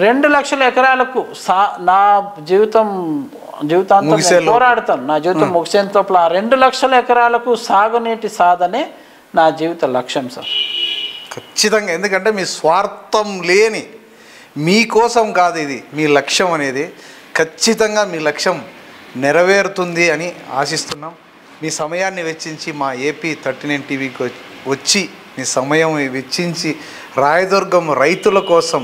Speaker 2: 2 లక్షల ఎకరాలకు నా జీవితాంతం పోరాడతాను. నా జీవితం ముగిసేంత లోపల 2 లక్షల ఎకరాలకు సాగునీటి సాధనే నా జీవిత లక్ష్యం సార్.
Speaker 1: ఖచ్చితంగా. ఎందుకంటే మీ స్వార్థం లేని, మీకోసం కాదు ఇది మీ లక్ష్యం అనేది. ఖచ్చితంగా మీ లక్ష్యం నెరవేరుతుంది అని ఆశిస్తున్నాం. మీ సమయాన్ని వెచ్చించి మా AP 39 టీవీకి వచ్చి మీ సమయం వెచ్చించి రాయదుర్గం రైతుల కోసం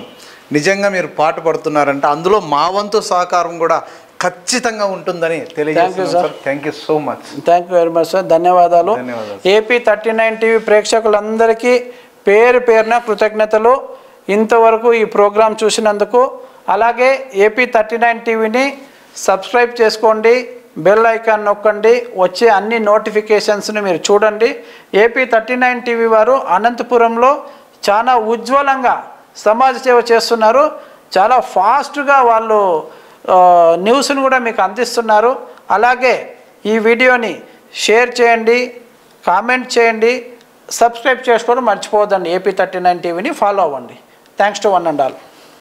Speaker 1: నిజంగా మీరు పాటు పడుతున్నారంటే అందులో మా వంతు సహకారం కూడా ఖచ్చితంగా ఉంటుందని తెలియజేస్తున్నాను sir. Thank you so much.
Speaker 2: Thank you very much sir. ధన్యవాదాలు. AP 39 టీవీ ప్రేక్షకులందరికీ పేరు పేరున కృతజ్ఞతలు. ఇంతవరకు ఈ ప్రోగ్రాం చూసినందుకు. అలాగే AP 39 టీవీని సబ్స్క్రైబ్ చేసుకోండి, బెల్ ఐకాన్ నొక్కండి, వచ్చే అన్ని నోటిఫికేషన్స్ని మీరు చూడండి. AP 39 టీవీ వారు అనంతపురంలో చాలా ఉజ్వలంగా సమాజ సేవ చేస్తున్నారు. చాలా ఫాస్ట్గా వాళ్ళు న్యూస్ను కూడా మీకు అందిస్తున్నారు. అలాగే ఈ వీడియోని షేర్ చేయండి, కామెంట్ చేయండి, సబ్స్క్రైబ్ చేసుకోవడం మర్చిపోవద్దండి. AP 39 టీవీని ఫాలో అవ్వండి. Thanks to one and all.